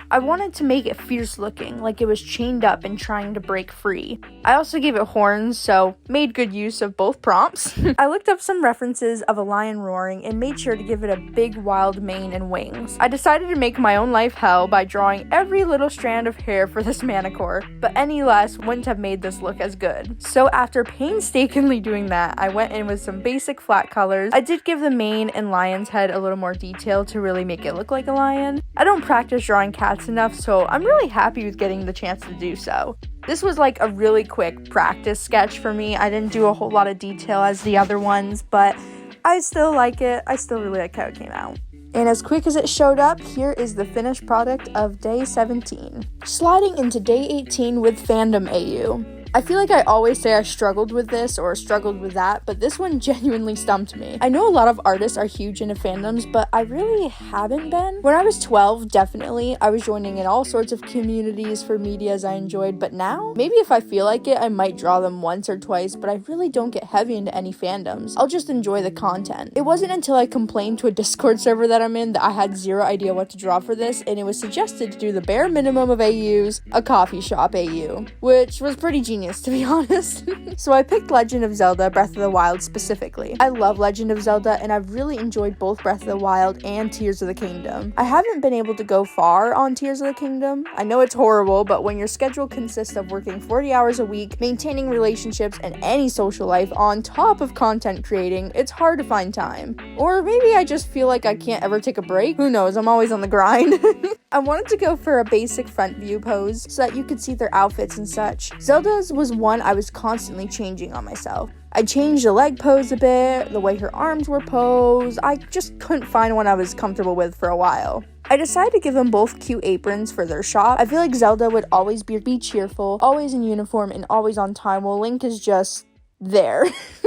I wanted to make it fierce looking, like it was chained up and trying to break free. I also gave it horns, so made good use of both prompts. I looked up some references of a lion roaring and made sure to give it a big wild mane and wings. I decided to make my own life hell by drawing every little strand of hair for this manicore, but any less wouldn't have made this look as good. So after painstakingly doing that, I went in with some basic flat colors. I did give the mane and lion's head a little more detail to really make it look like a lion. I don't practice drawing cats enough, so I'm really happy with getting the chance to do so. This was like a really quick practice sketch for me. I didn't do a whole lot of detail as the other ones, but I still like it. I still really like how it came out. And as quick as it showed up, here is the finished product of day 17. Sliding into day 18 with Fandom AU. I feel like I always say I struggled with this or struggled with that, but this one genuinely stumped me. I know a lot of artists are huge into fandoms, but I really haven't been. When I was 12, definitely, I was joining in all sorts of communities for medias I enjoyed, but now, maybe if I feel like it, I might draw them once or twice, but I really don't get heavy into any fandoms. I'll just enjoy the content. It wasn't until I complained to a Discord server that I'm in that I had zero idea what to draw for this, and it was suggested to do the bare minimum of AUs, a coffee shop AU, which was pretty genius, to be honest. So I picked Legend of Zelda Breath of the Wild specifically. I love Legend of Zelda, and I've really enjoyed both Breath of the Wild and Tears of the Kingdom. I haven't been able to go far on Tears of the Kingdom. I know it's horrible, but when your schedule consists of working 40 hours a week, maintaining relationships, and any social life on top of content creating, it's hard to find time. Or maybe I just feel like I can't ever take a break. Who knows, I'm always on the grind. I wanted to go for a basic front view pose so that you could see their outfits and such. Zelda's was one I was constantly changing on myself. I changed the leg pose a bit, the way her arms were posed. I just couldn't find one I was comfortable with for a while. I decided to give them both cute aprons for their shop. I feel like Zelda would always be cheerful, always in uniform, and always on time, while Link is just there.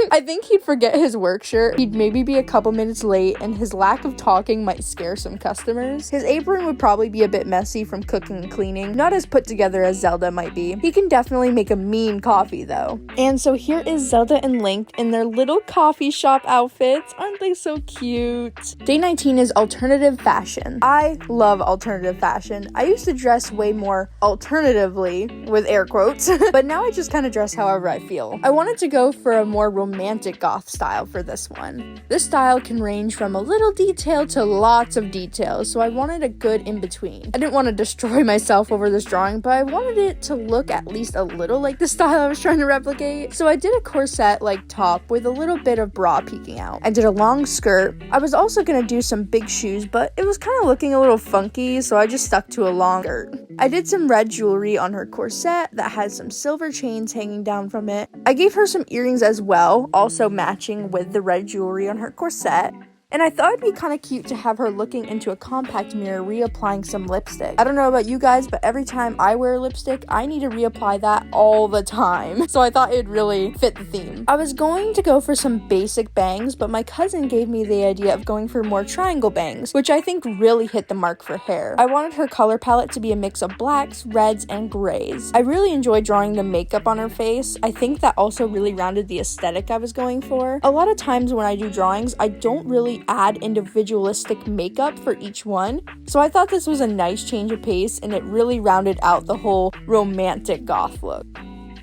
I think he'd forget his work shirt, he'd maybe be a couple minutes late, and his lack of talking might scare some customers. His apron would probably be a bit messy from cooking and cleaning, not as put together as Zelda might be. He can definitely make a mean coffee though. And so here is Zelda and Link in their little coffee shop outfits. Aren't they so cute? Day 19 is alternative fashion. I love alternative fashion. I used to dress way more alternatively, with air quotes, but now I just kind of dress however I feel. I wanted to go for a more romantic goth style for this one. This style can range from a little detail to lots of details, so I wanted a good in-between. I didn't want to destroy myself over this drawing, but I wanted it to look at least a little like the style I was trying to replicate. So I did a corset-like top with a little bit of bra peeking out. I did a long skirt. I was also going to do some big shoes, but it was kind of looking a little funky, so I just stuck to a long skirt. I did some red jewelry on her corset that had some silver chains hanging down from it. I gave her some earrings as well, also matching with the red jewelry on her corset. And I thought it'd be kind of cute to have her looking into a compact mirror reapplying some lipstick. I don't know about you guys, but every time I wear lipstick, I need to reapply that all the time. So I thought it'd really fit the theme. I was going to go for some basic bangs, but my cousin gave me the idea of going for more triangle bangs, which I think really hit the mark for hair. I wanted her color palette to be a mix of blacks, reds, and grays. I really enjoyed drawing the makeup on her face. I think that also really rounded the aesthetic I was going for. A lot of times when I do drawings, I don't really add individualistic makeup for each one, so I thought this was a nice change of pace and it really rounded out the whole romantic goth look.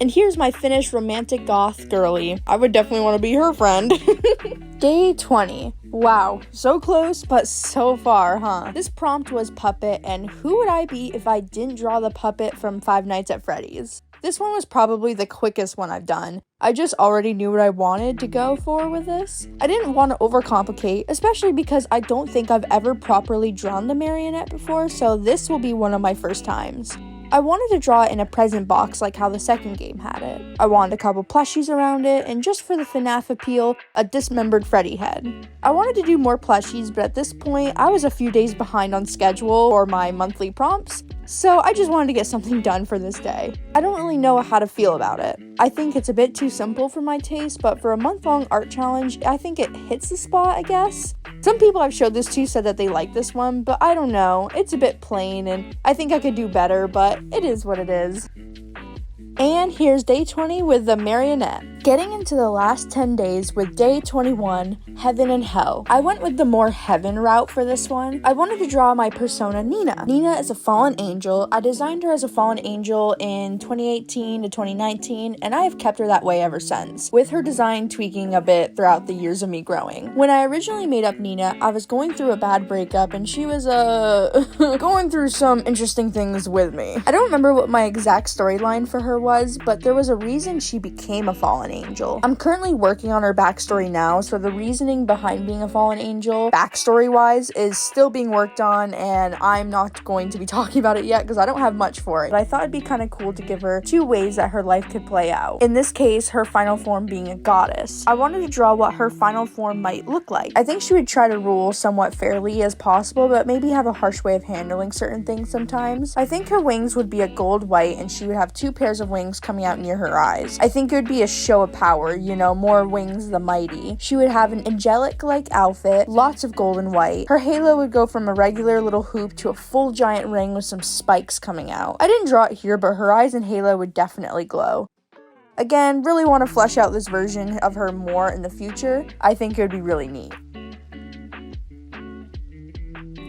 And here's my finished romantic goth girly. I would definitely want to be her friend. Day 20. Wow, so close, but so far, huh? This prompt was puppet, and who would I be if I didn't draw the puppet from Five Nights at Freddy's? This one was probably the quickest one I've done. I just already knew what I wanted to go for with this. I didn't want to overcomplicate, especially because I don't think I've ever properly drawn the marionette before, so this will be one of my first times. I wanted to draw it in a present box like how the second game had it. I wanted a couple plushies around it, and just for the FNAF appeal, a dismembered Freddy head. I wanted to do more plushies, but at this point, I was a few days behind on schedule for my monthly prompts, so I just wanted to get something done for this day. I don't really know how to feel about it. I think it's a bit too simple for my taste, but for a month-long art challenge, I think it hits the spot, I guess. Some people I've showed this to said that they like this one, but I don't know. It's a bit plain, and I think I could do better, but it is what it is. And here's day 20 with the marionette. Getting into the last 10 days with day 21, Heaven and Hell. I went with the more heaven route for this one. I wanted to draw my persona Nina. Nina is a fallen angel. I designed her as a fallen angel in 2018 to 2019, and I have kept her that way ever since, with her design tweaking a bit throughout the years of me growing. When I originally made up Nina, I was going through a bad breakup, and she was going through some interesting things with me. I don't remember what my exact storyline for her was, but there was a reason she became a fallen angel. I'm currently working on her backstory now, so the reasoning behind being a fallen angel, backstory-wise, is still being worked on, and I'm not going to be talking about it yet because I don't have much for it. But I thought it'd be kind of cool to give her two ways that her life could play out. In this case, her final form being a goddess. I wanted to draw what her final form might look like. I think she would try to rule somewhat fairly as possible, but maybe have a harsh way of handling certain things sometimes. I think her wings would be a gold white, and she would have two pairs of wings coming out near her eyes. I think it would be a show of power, you know, more wings the mighty. She would have an angelic-like outfit, lots of gold and white. Her halo would go from a regular little hoop to a full giant ring with some spikes coming out. I didn't draw it here, but her eyes and halo would definitely glow. Again, really want to flesh out this version of her more in the future. I think it would be really neat.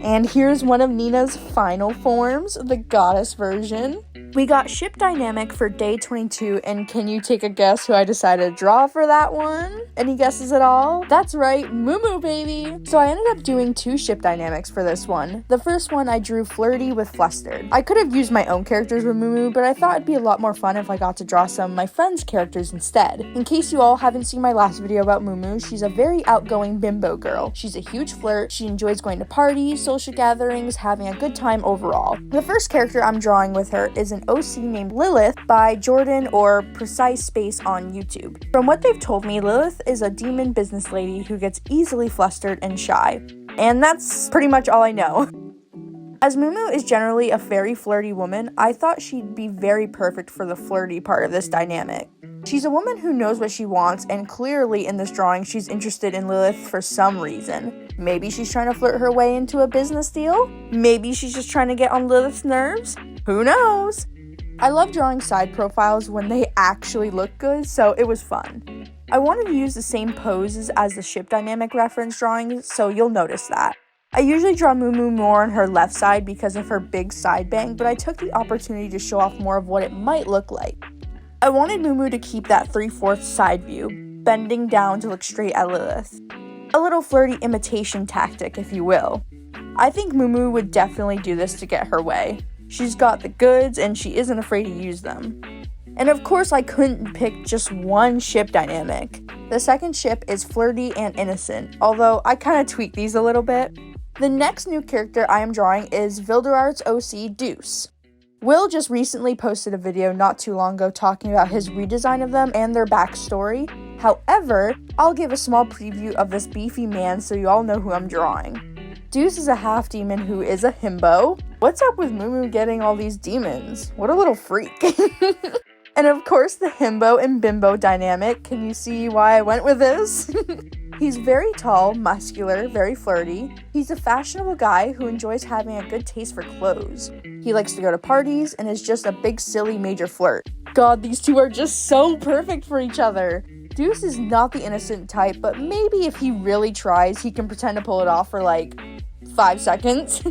And here's one of Nina's final forms, the goddess version. We got ship dynamic for day 22, and can you take a guess who I decided to draw for that one? Any guesses at all? That's right, Moo baby! So I ended up doing 2 ship dynamics for this one. The first one I drew flirty with flustered. I could have used my own characters with Moo, but I thought it'd be a lot more fun if I got to draw some of my friends' characters instead. In case you all haven't seen my last video about Moo, she's a very outgoing bimbo girl. She's a huge flirt, she enjoys going to parties, social gatherings, having a good time overall. The first character I'm drawing with her is an OC named Lilith by Jordan or Precise Space on YouTube. From what they've told me, Lilith is a demon business lady who gets easily flustered and shy. And that's pretty much all I know. As Moo is generally a very flirty woman, I thought she'd be very perfect for the flirty part of this dynamic. She's a woman who knows what she wants, and clearly in this drawing she's interested in Lilith for some reason. Maybe she's trying to flirt her way into a business deal? Maybe she's just trying to get on Lilith's nerves? Who knows? I love drawing side profiles when they actually look good, so it was fun. I wanted to use the same poses as the ship dynamic reference drawings, so you'll notice that. I usually draw Moo more on her left side because of her big side bang, but I took the opportunity to show off more of what it might look like. I wanted Moo to keep that 3/4 side view, bending down to look straight at Lilith. A little flirty imitation tactic, if you will. I think Moo would definitely do this to get her way. She's got the goods, and she isn't afraid to use them. And of course, I couldn't pick just one ship dynamic. The second ship is flirty and innocent, although I kind of tweaked these a little bit. The next new character I am drawing is Vildarart's OC Deuce. Will just recently posted a video not too long ago talking about his redesign of them and their backstory. However, I'll give a small preview of this beefy man so you all know who I'm drawing. Deuce is a half-demon who is a himbo. What's up with Moo getting all these demons? What a little freak. And of course the himbo and bimbo dynamic. Can you see why I went with this? He's very tall, muscular, very flirty. He's a fashionable guy who enjoys having a good taste for clothes. He likes to go to parties and is just a big silly major flirt. God, these two are just so perfect for each other. Deuce is not the innocent type, but maybe if he really tries, he can pretend to pull it off for like 5 seconds.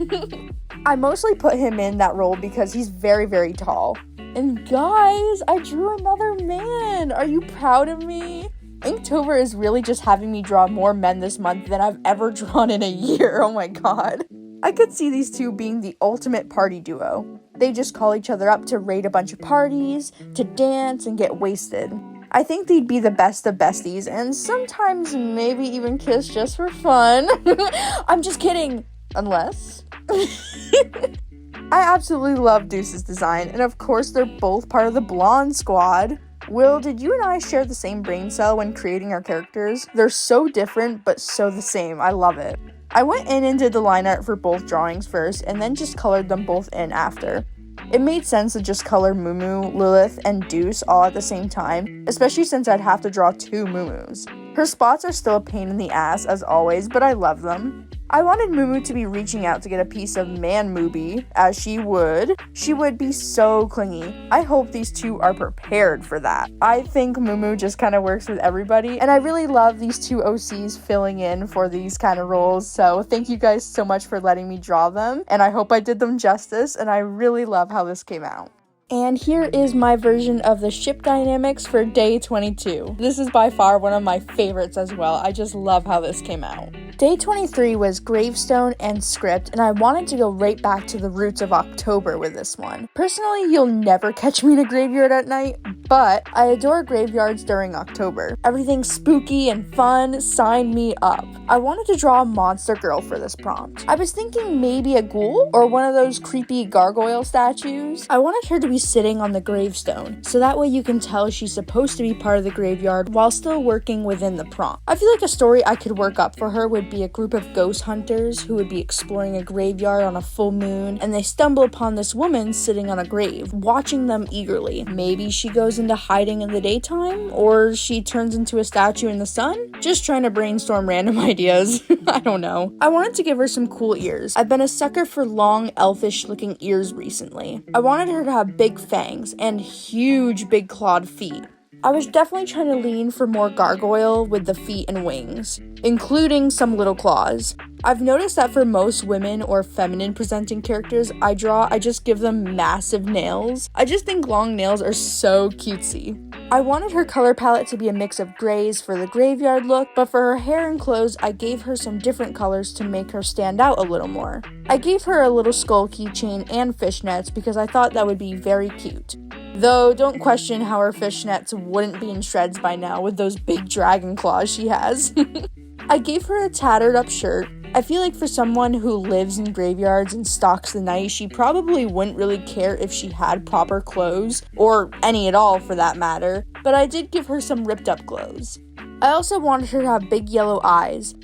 I mostly put him in that role because he's very, very tall. And guys, I drew another man. Are you proud of me? Inktober is really just having me draw more men this month than I've ever drawn in a year. Oh my god. I could see these two being the ultimate party duo. They just call each other up to raid a bunch of parties, to dance and get wasted. I think they'd be the best of besties, and sometimes maybe even kiss just for fun. I'm just kidding. Unless. I absolutely love Deuce's design, and of course they're both part of the Blonde Squad. Will, did you and I share the same brain cell when creating our characters? They're so different, but so the same. I love it. I went in and did the line art for both drawings first, and then just colored them both in after. It made sense to just color Moo, Lilith, and Deuce all at the same time, especially since I'd have to draw 2 Moo-Moos. Her spots are still a pain in the ass, as always, but I love them. I wanted Moo to be reaching out to get a piece of man Mooby, as she would. She would be so clingy. I hope these two are prepared for that. I think Moo just kind of works with everybody, and I really love these two OCs filling in for these kind of roles, so thank you guys so much for letting me draw them, and I hope I did them justice, and I really love how this came out. And here is my version of the ship dynamics for day 22. This is by far one of my favorites as well. I just love how this came out. Day 23 was Gravestone and script, and I wanted to go right back to the roots of October with this one. Personally, you'll never catch me in a graveyard at night, but I adore graveyards during October. Everything spooky and fun, sign me up. I wanted to draw a monster girl for this prompt. I was thinking maybe a ghoul or one of those creepy gargoyle statues. I wanted her to be sitting on the gravestone, so that way you can tell she's supposed to be part of the graveyard while still working within the prompt. I feel like a story I could work up for her would be a group of ghost hunters who would be exploring a graveyard on a full moon, and they stumble upon this woman sitting on a grave, watching them eagerly. Maybe she goes into hiding in the daytime, or she turns into a statue in the sun? Just trying to brainstorm random ideas. I don't know. I wanted to give her some cool ears. I've been a sucker for long, elfish looking ears recently. I wanted her to have big fangs and huge big clawed feet. I was definitely trying to lean for more gargoyle with the feet and wings, including some little claws. I've noticed that for most women or feminine presenting characters I draw, I just give them massive nails. I just think long nails are so cutesy. I wanted her color palette to be a mix of grays for the graveyard look, but for her hair and clothes, I gave her some different colors to make her stand out a little more. I gave her a little skull keychain and fishnets because I thought that would be very cute. Though, don't question how her fishnets wouldn't be in shreds by now with those big dragon claws she has. I gave her a tattered up shirt. I feel like for someone who lives in graveyards and stalks the night, she probably wouldn't really care if she had proper clothes, or any at all for that matter, but I did give her some ripped up clothes. I also wanted her to have big yellow eyes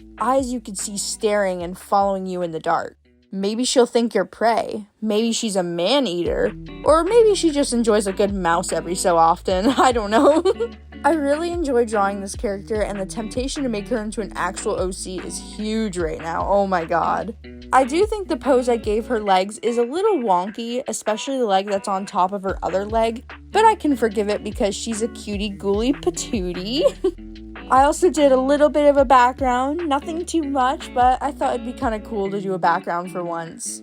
you could see staring and following you in the dark. Maybe she'll think you're prey, maybe she's a man-eater, or maybe she just enjoys a good mouse every so often, I don't know. I really enjoy drawing this character, and the temptation to make her into an actual OC is huge right now, oh my god. I do think the pose I gave her legs is a little wonky, especially the leg that's on top of her other leg, but I can forgive it because she's a cutie ghoulie patootie. I also did a little bit of a background, nothing too much, but I thought it'd be kind of cool to do a background for once.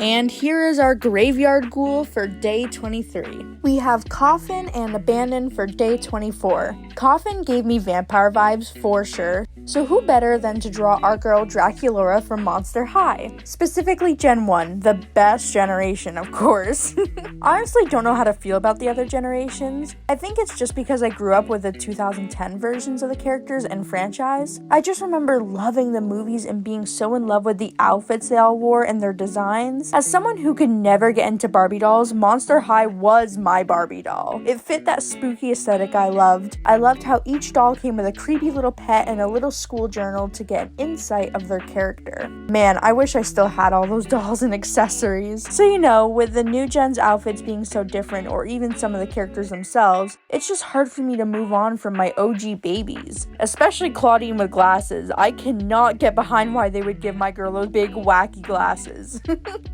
And here is our graveyard ghoul for day 23. We have Coffin and Abandon for day 24. Coffin gave me vampire vibes for sure, so who better than to draw our girl Draculaura from Monster High? Specifically Gen 1, the best generation, of course. I honestly don't know how to feel about the other generations. I think it's just because I grew up with the 2010 versions of the characters and franchise. I just remember loving the movies and being so in love with the outfits they all wore and their designs. As someone who could never get into Barbie dolls, Monster High was my Barbie doll. It fit that spooky aesthetic I loved. I loved how each doll came with a creepy little pet and a little school journal to get an insight of their character. Man, I wish I still had all those dolls and accessories. So with the new gen's outfits being so different, or even some of the characters themselves, it's just hard for me to move on from my OG babies. Especially Claudine with glasses. I cannot get behind why they would give my girl those big wacky glasses.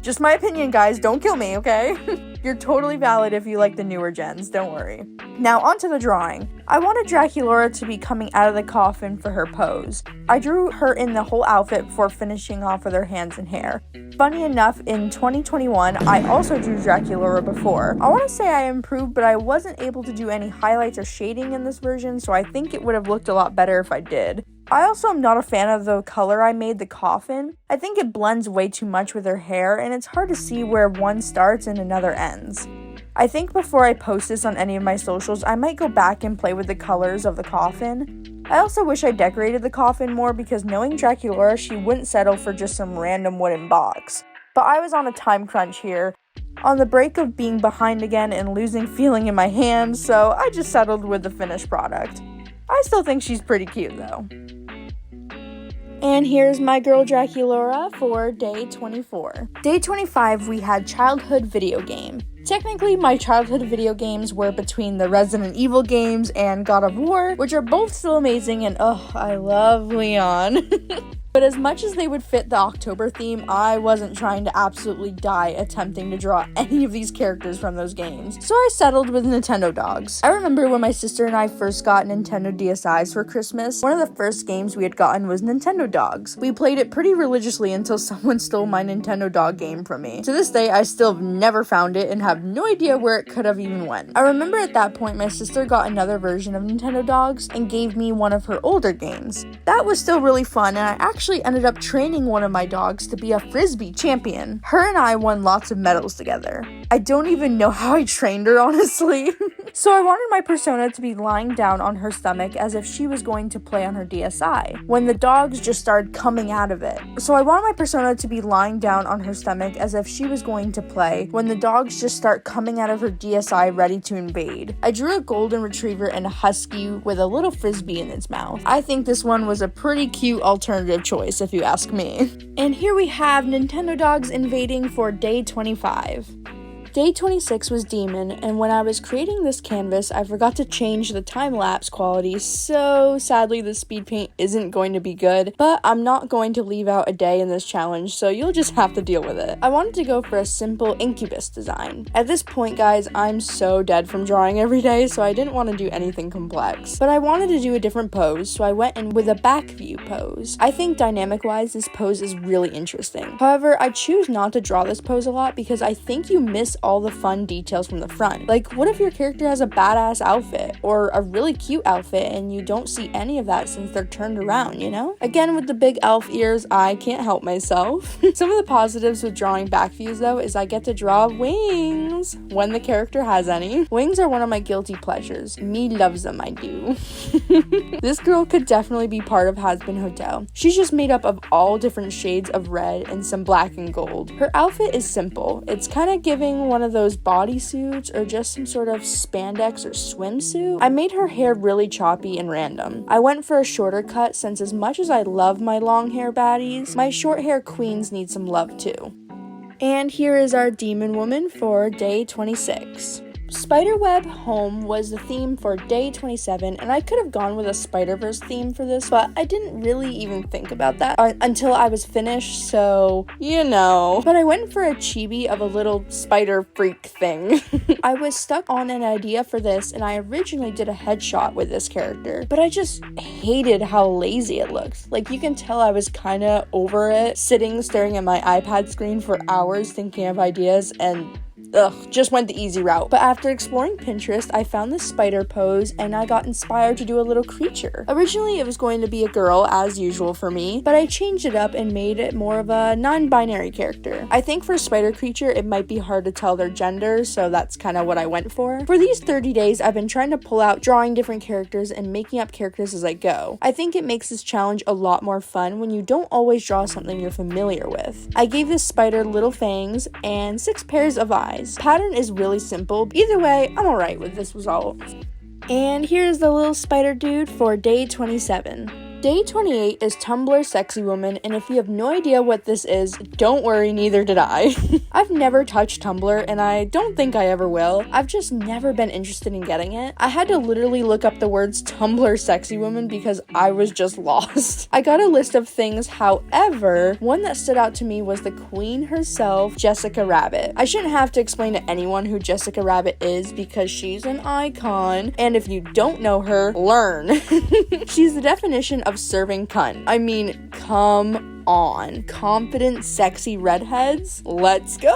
Just my opinion, guys, don't kill me, okay? You're totally valid if you like the newer gens, don't worry. Now onto the drawing. I wanted Draculaura to be coming out of the coffin for her pose. I drew her in the whole outfit before finishing off with her hands and hair. Funny enough, in 2021, I also drew Draculaura before. I want to say I improved, but I wasn't able to do any highlights or shading in this version, so I think it would have looked a lot better if I did. I also am not a fan of the color I made the coffin. I think it blends way too much with her hair, and it's hard to see where one starts and another ends. I think before I post this on any of my socials, I might go back and play with the colors of the coffin. I also wish I decorated the coffin more because knowing Draculaura, she wouldn't settle for just some random wooden box. But I was on a time crunch here, on the break of being behind again and losing feeling in my hands, so I just settled with the finished product. I still think she's pretty cute though. And here's my girl Draculaura for day 24. Day 25, we had childhood video game. Technically, my childhood video games were between the Resident Evil games and God of War, which are both still amazing, and I love Leon. But as much as they would fit the October theme, I wasn't trying to absolutely die attempting to draw any of these characters from those games. So I settled with Nintendo dogs. I remember when my sister and I first got Nintendo DSIs for Christmas, one of the first games we had gotten was Nintendo Dogs. We played it pretty religiously until someone stole my Nintendo Dog game from me. To this day, I still have never found it and have no idea where it could have even went. I remember at that point my sister got another version of Nintendo Dogs and gave me one of her older games. That was still really fun, and I actually ended up training one of my dogs to be a frisbee champion. Her and I won lots of medals together. I don't even know how I trained her, honestly. So I wanted my persona to be lying down on her stomach as if she was going to play on her DSI, when the dogs just started coming out of it. So I wanted my persona to be lying down on her stomach as if she was going to play, when the dogs just start coming out of her DSI ready to invade. I drew a golden retriever and a husky with a little frisbee in its mouth. I think this one was a pretty cute alternative choice, if you ask me. And here we have Nintendo Dogs invading for day 25. Day 26 was Demon, and when I was creating this canvas, I forgot to change the time-lapse quality, so sadly the speed paint isn't going to be good, but I'm not going to leave out a day in this challenge, so you'll just have to deal with it. I wanted to go for a simple incubus design. At this point, guys, I'm so dead from drawing every day, so I didn't want to do anything complex. But I wanted to do a different pose, so I went in with a back view pose. I think dynamic-wise, this pose is really interesting. However, I choose not to draw this pose a lot because I think you miss all the fun details from the front. Like, what if your character has a badass outfit or a really cute outfit and you don't see any of that since they're turned around, you know? Again, with the big elf ears, I can't help myself. Some of the positives with drawing back views though is I get to draw wings when the character has any. Wings are one of my guilty pleasures. Me loves them, I do. This girl could definitely be part of Hatsune Hotel. She's just made up of all different shades of red and some black and gold. Her outfit is simple. It's kind of giving one of those bodysuits or just some sort of spandex or swimsuit. I made her hair really choppy and random. I went for a shorter cut since as much as I love my long hair baddies, my short hair queens need some love too. And here is our demon woman for day 26. Spiderweb home was the theme for day 27, and I could have gone with a Spider-Verse theme for this, but I didn't really even think about that until I was finished, so, you know. But I went for a chibi of a little spider freak thing. I was stuck on an idea for this, and I originally did a headshot with this character, but I just hated how lazy it looked. Like, you can tell I was kinda over it, sitting staring at my iPad screen for hours thinking of ideas, and just went the easy route. But after exploring Pinterest, I found this spider pose and I got inspired to do a little creature. Originally, it was going to be a girl, as usual for me, but I changed it up and made it more of a non-binary character. I think for a spider creature, it might be hard to tell their gender, so that's kind of what I went for. For these 30 days, I've been trying to pull out drawing different characters and making up characters as I go. I think it makes this challenge a lot more fun when you don't always draw something you're familiar with. I gave this spider little fangs and 6 pairs of eyes. Pattern is really simple. Either way, I'm alright with this result. And here's the little spider dude for day 27. Day 28 is Tumblr Sexywoman, and if you have no idea what this is, don't worry, neither did I. I've never touched Tumblr, and I don't think I ever will. I've just never been interested in getting it. I had to literally look up the words Tumblr Sexywoman because I was just lost. I got a list of things, however, one that stood out to me was the queen herself, Jessica Rabbit. I shouldn't have to explain to anyone who Jessica Rabbit is because she's an icon, and if you don't know her, learn. She's the definition of serving cunt. I mean, come on. Confident, sexy redheads? Let's go!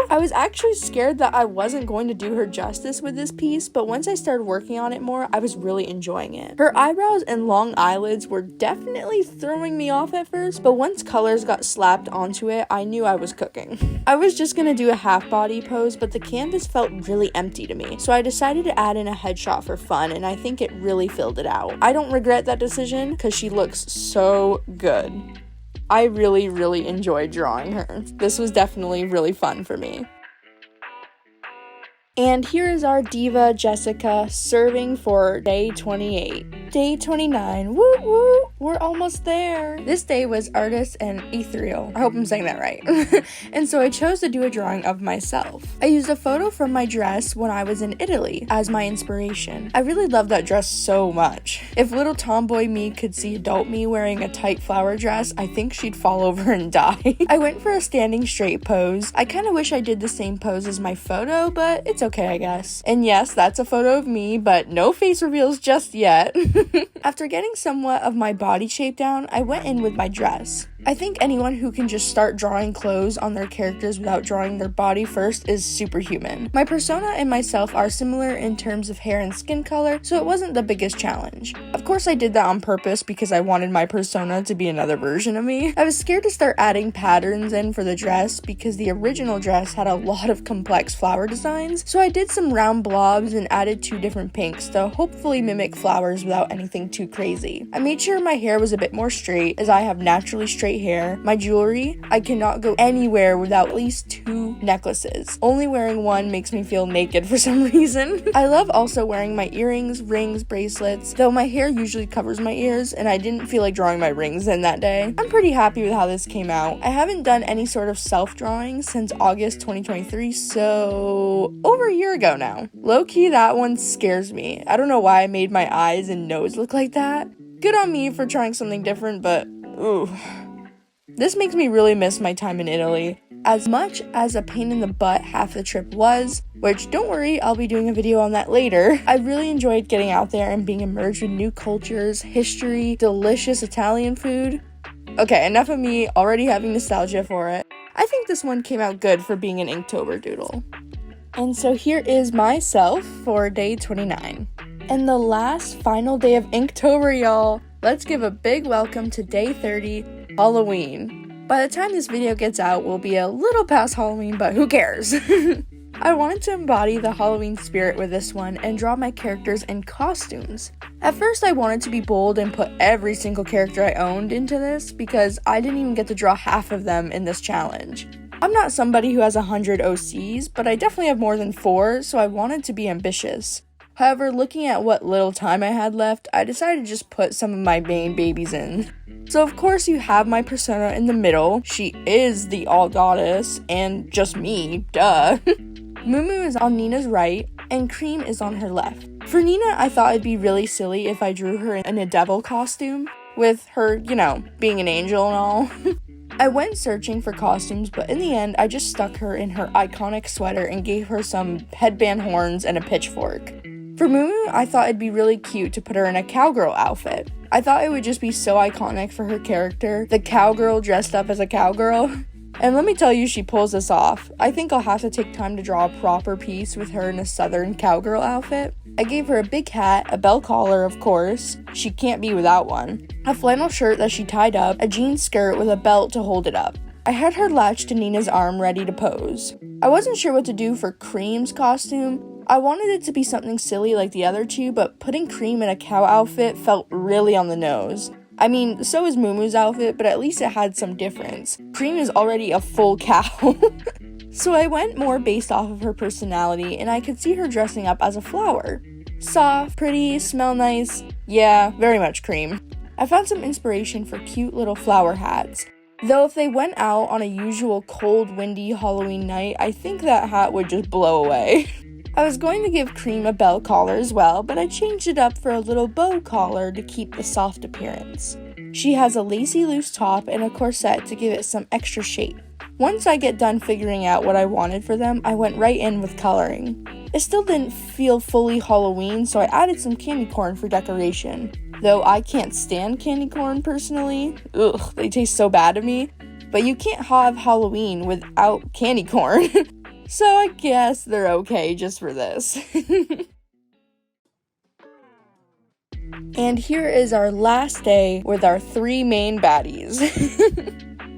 I was actually scared that I wasn't going to do her justice with this piece, but once I started working on it more, I was really enjoying it. Her eyebrows and long eyelids were definitely throwing me off at first, but once colors got slapped onto it, I knew I was cooking. I was just gonna do a half body pose, but the canvas felt really empty to me, so I decided to add in a headshot for fun, and I think it really filled it out. I don't regret that decision, because she looks so good. I really enjoyed drawing her. This was definitely really fun for me. And here is our diva, Jessica, serving for day 28. Day 29, woo woo, we're almost there. This day was artist and Ethreal. I hope I'm saying that right. And so I chose to do a drawing of myself. I used a photo from my dress when I was in Italy as my inspiration. I really love that dress so much. If little tomboy me could see adult me wearing a tight flower dress, I think she'd fall over and die. I went for a standing straight pose. I kind of wish I did the same pose as my photo, but it's okay, I guess. And yes, that's a photo of me, but no face reveals just yet. After getting somewhat of my body shape down, I went in with my dress. I think anyone who can just start drawing clothes on their characters without drawing their body first is superhuman. My persona and myself are similar in terms of hair and skin color, so it wasn't the biggest challenge. Of course, I did that on purpose because I wanted my persona to be another version of me. I was scared to start adding patterns in for the dress because the original dress had a lot of complex flower designs, so I did some round blobs and added 2 different pinks to hopefully mimic flowers without anything too crazy. I made sure my hair was a bit more straight as I have naturally straight straight hair. My jewelry, I cannot go anywhere without at least 2 necklaces. Only wearing one makes me feel naked for some reason. I love also wearing my earrings, rings, bracelets, though my hair usually covers my ears and I didn't feel like drawing my rings in that day. I'm pretty happy with how this came out. I haven't done any sort of self-drawing since August 2023, so over a year ago now. Low-key, that one scares me. I don't know why I made my eyes and nose look like that. Good on me for trying something different, but ooh. This makes me really miss my time in Italy. As much as a pain in the butt half the trip was, which don't worry, I'll be doing a video on that later, I really enjoyed getting out there and being immersed with new cultures, history, delicious Italian food. Okay, enough of me already having nostalgia for it. I think this one came out good for being an Inktober doodle. And so here is myself for day 29. And the last final day of Inktober, y'all. Let's give a big welcome to day 30, Halloween. By the time this video gets out, we'll be a little past Halloween, but who cares? I wanted to embody the Halloween spirit with this one and draw my characters in costumes. At first, I wanted to be bold and put every single character I owned into this because I didn't even get to draw half of them in this challenge. I'm not somebody who has 100 OCs, but I definitely have more than 4, so I wanted to be ambitious. However, looking at what little time I had left, I decided to just put some of my main babies in. So of course you have my persona in the middle. She is the all-goddess, and just me, duh. Mumu is on Nina's right, and Cream is on her left. For Nina, I thought it'd be really silly if I drew her in a devil costume, with her, being an angel and all. I went searching for costumes, but in the end, I just stuck her in her iconic sweater and gave her some headband horns and a pitchfork. For Mumu, I thought it'd be really cute to put her in a cowgirl outfit. I thought it would just be so iconic for her character, the cowgirl dressed up as a cowgirl. And let me tell you, she pulls this off. I think I'll have to take time to draw a proper piece with her in a southern cowgirl outfit. I gave her a big hat, a bell collar of course, she can't be without one, a flannel shirt that she tied up, a jean skirt with a belt to hold it up. I had her latched to Nina's arm ready to pose. I wasn't sure what to do for Cream's costume. I wanted it to be something silly like the other two, but putting Cream in a cow outfit felt really on the nose. I mean, so is Mumu's outfit, but at least it had some difference. Cream is already a full cow. So I went more based off of her personality, and I could see her dressing up as a flower. Soft, pretty, smell nice. Yeah, very much Cream. I found some inspiration for cute little flower hats. Though if they went out on a usual cold, windy Halloween night, I think that hat would just blow away. I was going to give Cream a bell collar as well, but I changed it up for a little bow collar to keep the soft appearance. She has a lacy loose top and a corset to give it some extra shape. Once I get done figuring out what I wanted for them, I went right in with coloring. It still didn't feel fully Halloween, so I added some candy corn for decoration. Though I can't stand candy corn personally. Ugh, they taste so bad to me. But you can't have Halloween without candy corn. So I guess they're okay just for this. And here is our last day with our 3 main baddies.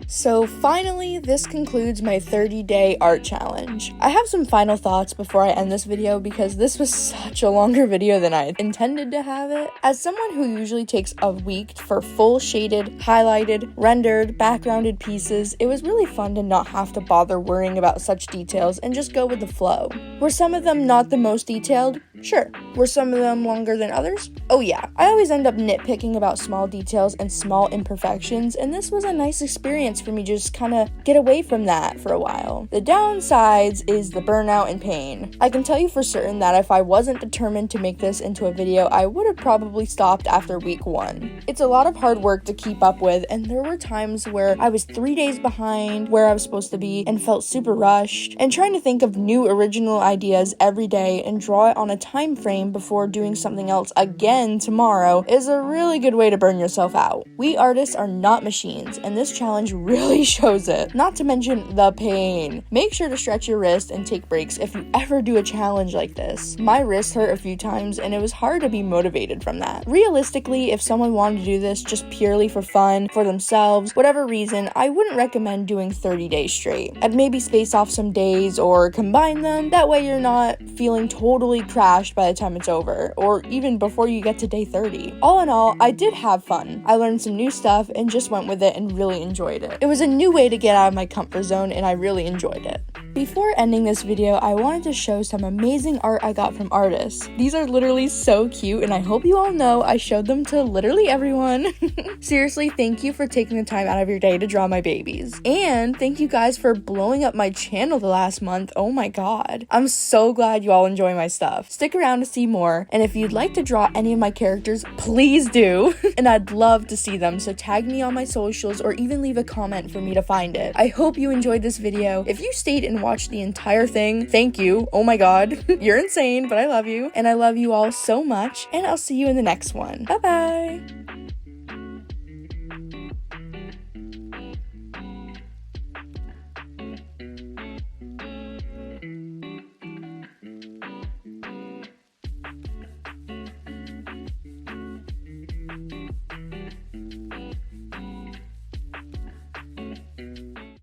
So finally, this concludes my 30-day art challenge. I have some final thoughts before I end this video because this was such a longer video than I intended to have it. As someone who usually takes a week for full shaded, highlighted, rendered, backgrounded pieces, it was really fun to not have to bother worrying about such details and just go with the flow. Were some of them not the most detailed? Sure. Were some of them longer than others? Oh yeah. I always end up nitpicking about small details and small imperfections, and this was a nice experience for me to just kind of get away from that for a while. The downsides is the burnout and pain. I can tell you for certain that if I wasn't determined to make this into a video, I would have probably stopped after week 1. It's a lot of hard work to keep up with, and there were times where I was 3 days behind where I was supposed to be and felt super rushed, and trying to think of new original ideas every day and draw it on a time frame before doing something else again tomorrow is a really good way to burn yourself out. We artists are not machines, and this challenge really shows it. Not to mention the pain. Make sure to stretch your wrist and take breaks if you ever do a challenge like this. My wrist hurt a few times and it was hard to be motivated from that. Realistically, if someone wanted to do this just purely for fun, for themselves, whatever reason, I wouldn't recommend doing 30 days straight. I'd maybe space off some days or combine them. That way you're not feeling totally crap trashed by the time it's over, or even before you get to day 30. All in all, I did have fun. I learned some new stuff and just went with it and really enjoyed it. It was a new way to get out of my comfort zone and I really enjoyed it. Before ending this video, I wanted to show some amazing art I got from artists. These are literally so cute and I hope you all know I showed them to literally everyone. Seriously, thank you for taking the time out of your day to draw my babies. And thank you guys for blowing up my channel the last month. Oh my god. I'm so glad you all enjoy my stuff. Stick around to see more, and if you'd like to draw any of my characters, please do. And I'd love to see them, so tag me on my socials or even leave a comment for me to find it. I hope you enjoyed this video. If you stayed and watched the entire thing, thank you. Oh my god. You're insane, but I love you. And I love you all so much, and I'll see you in the next one. Bye bye.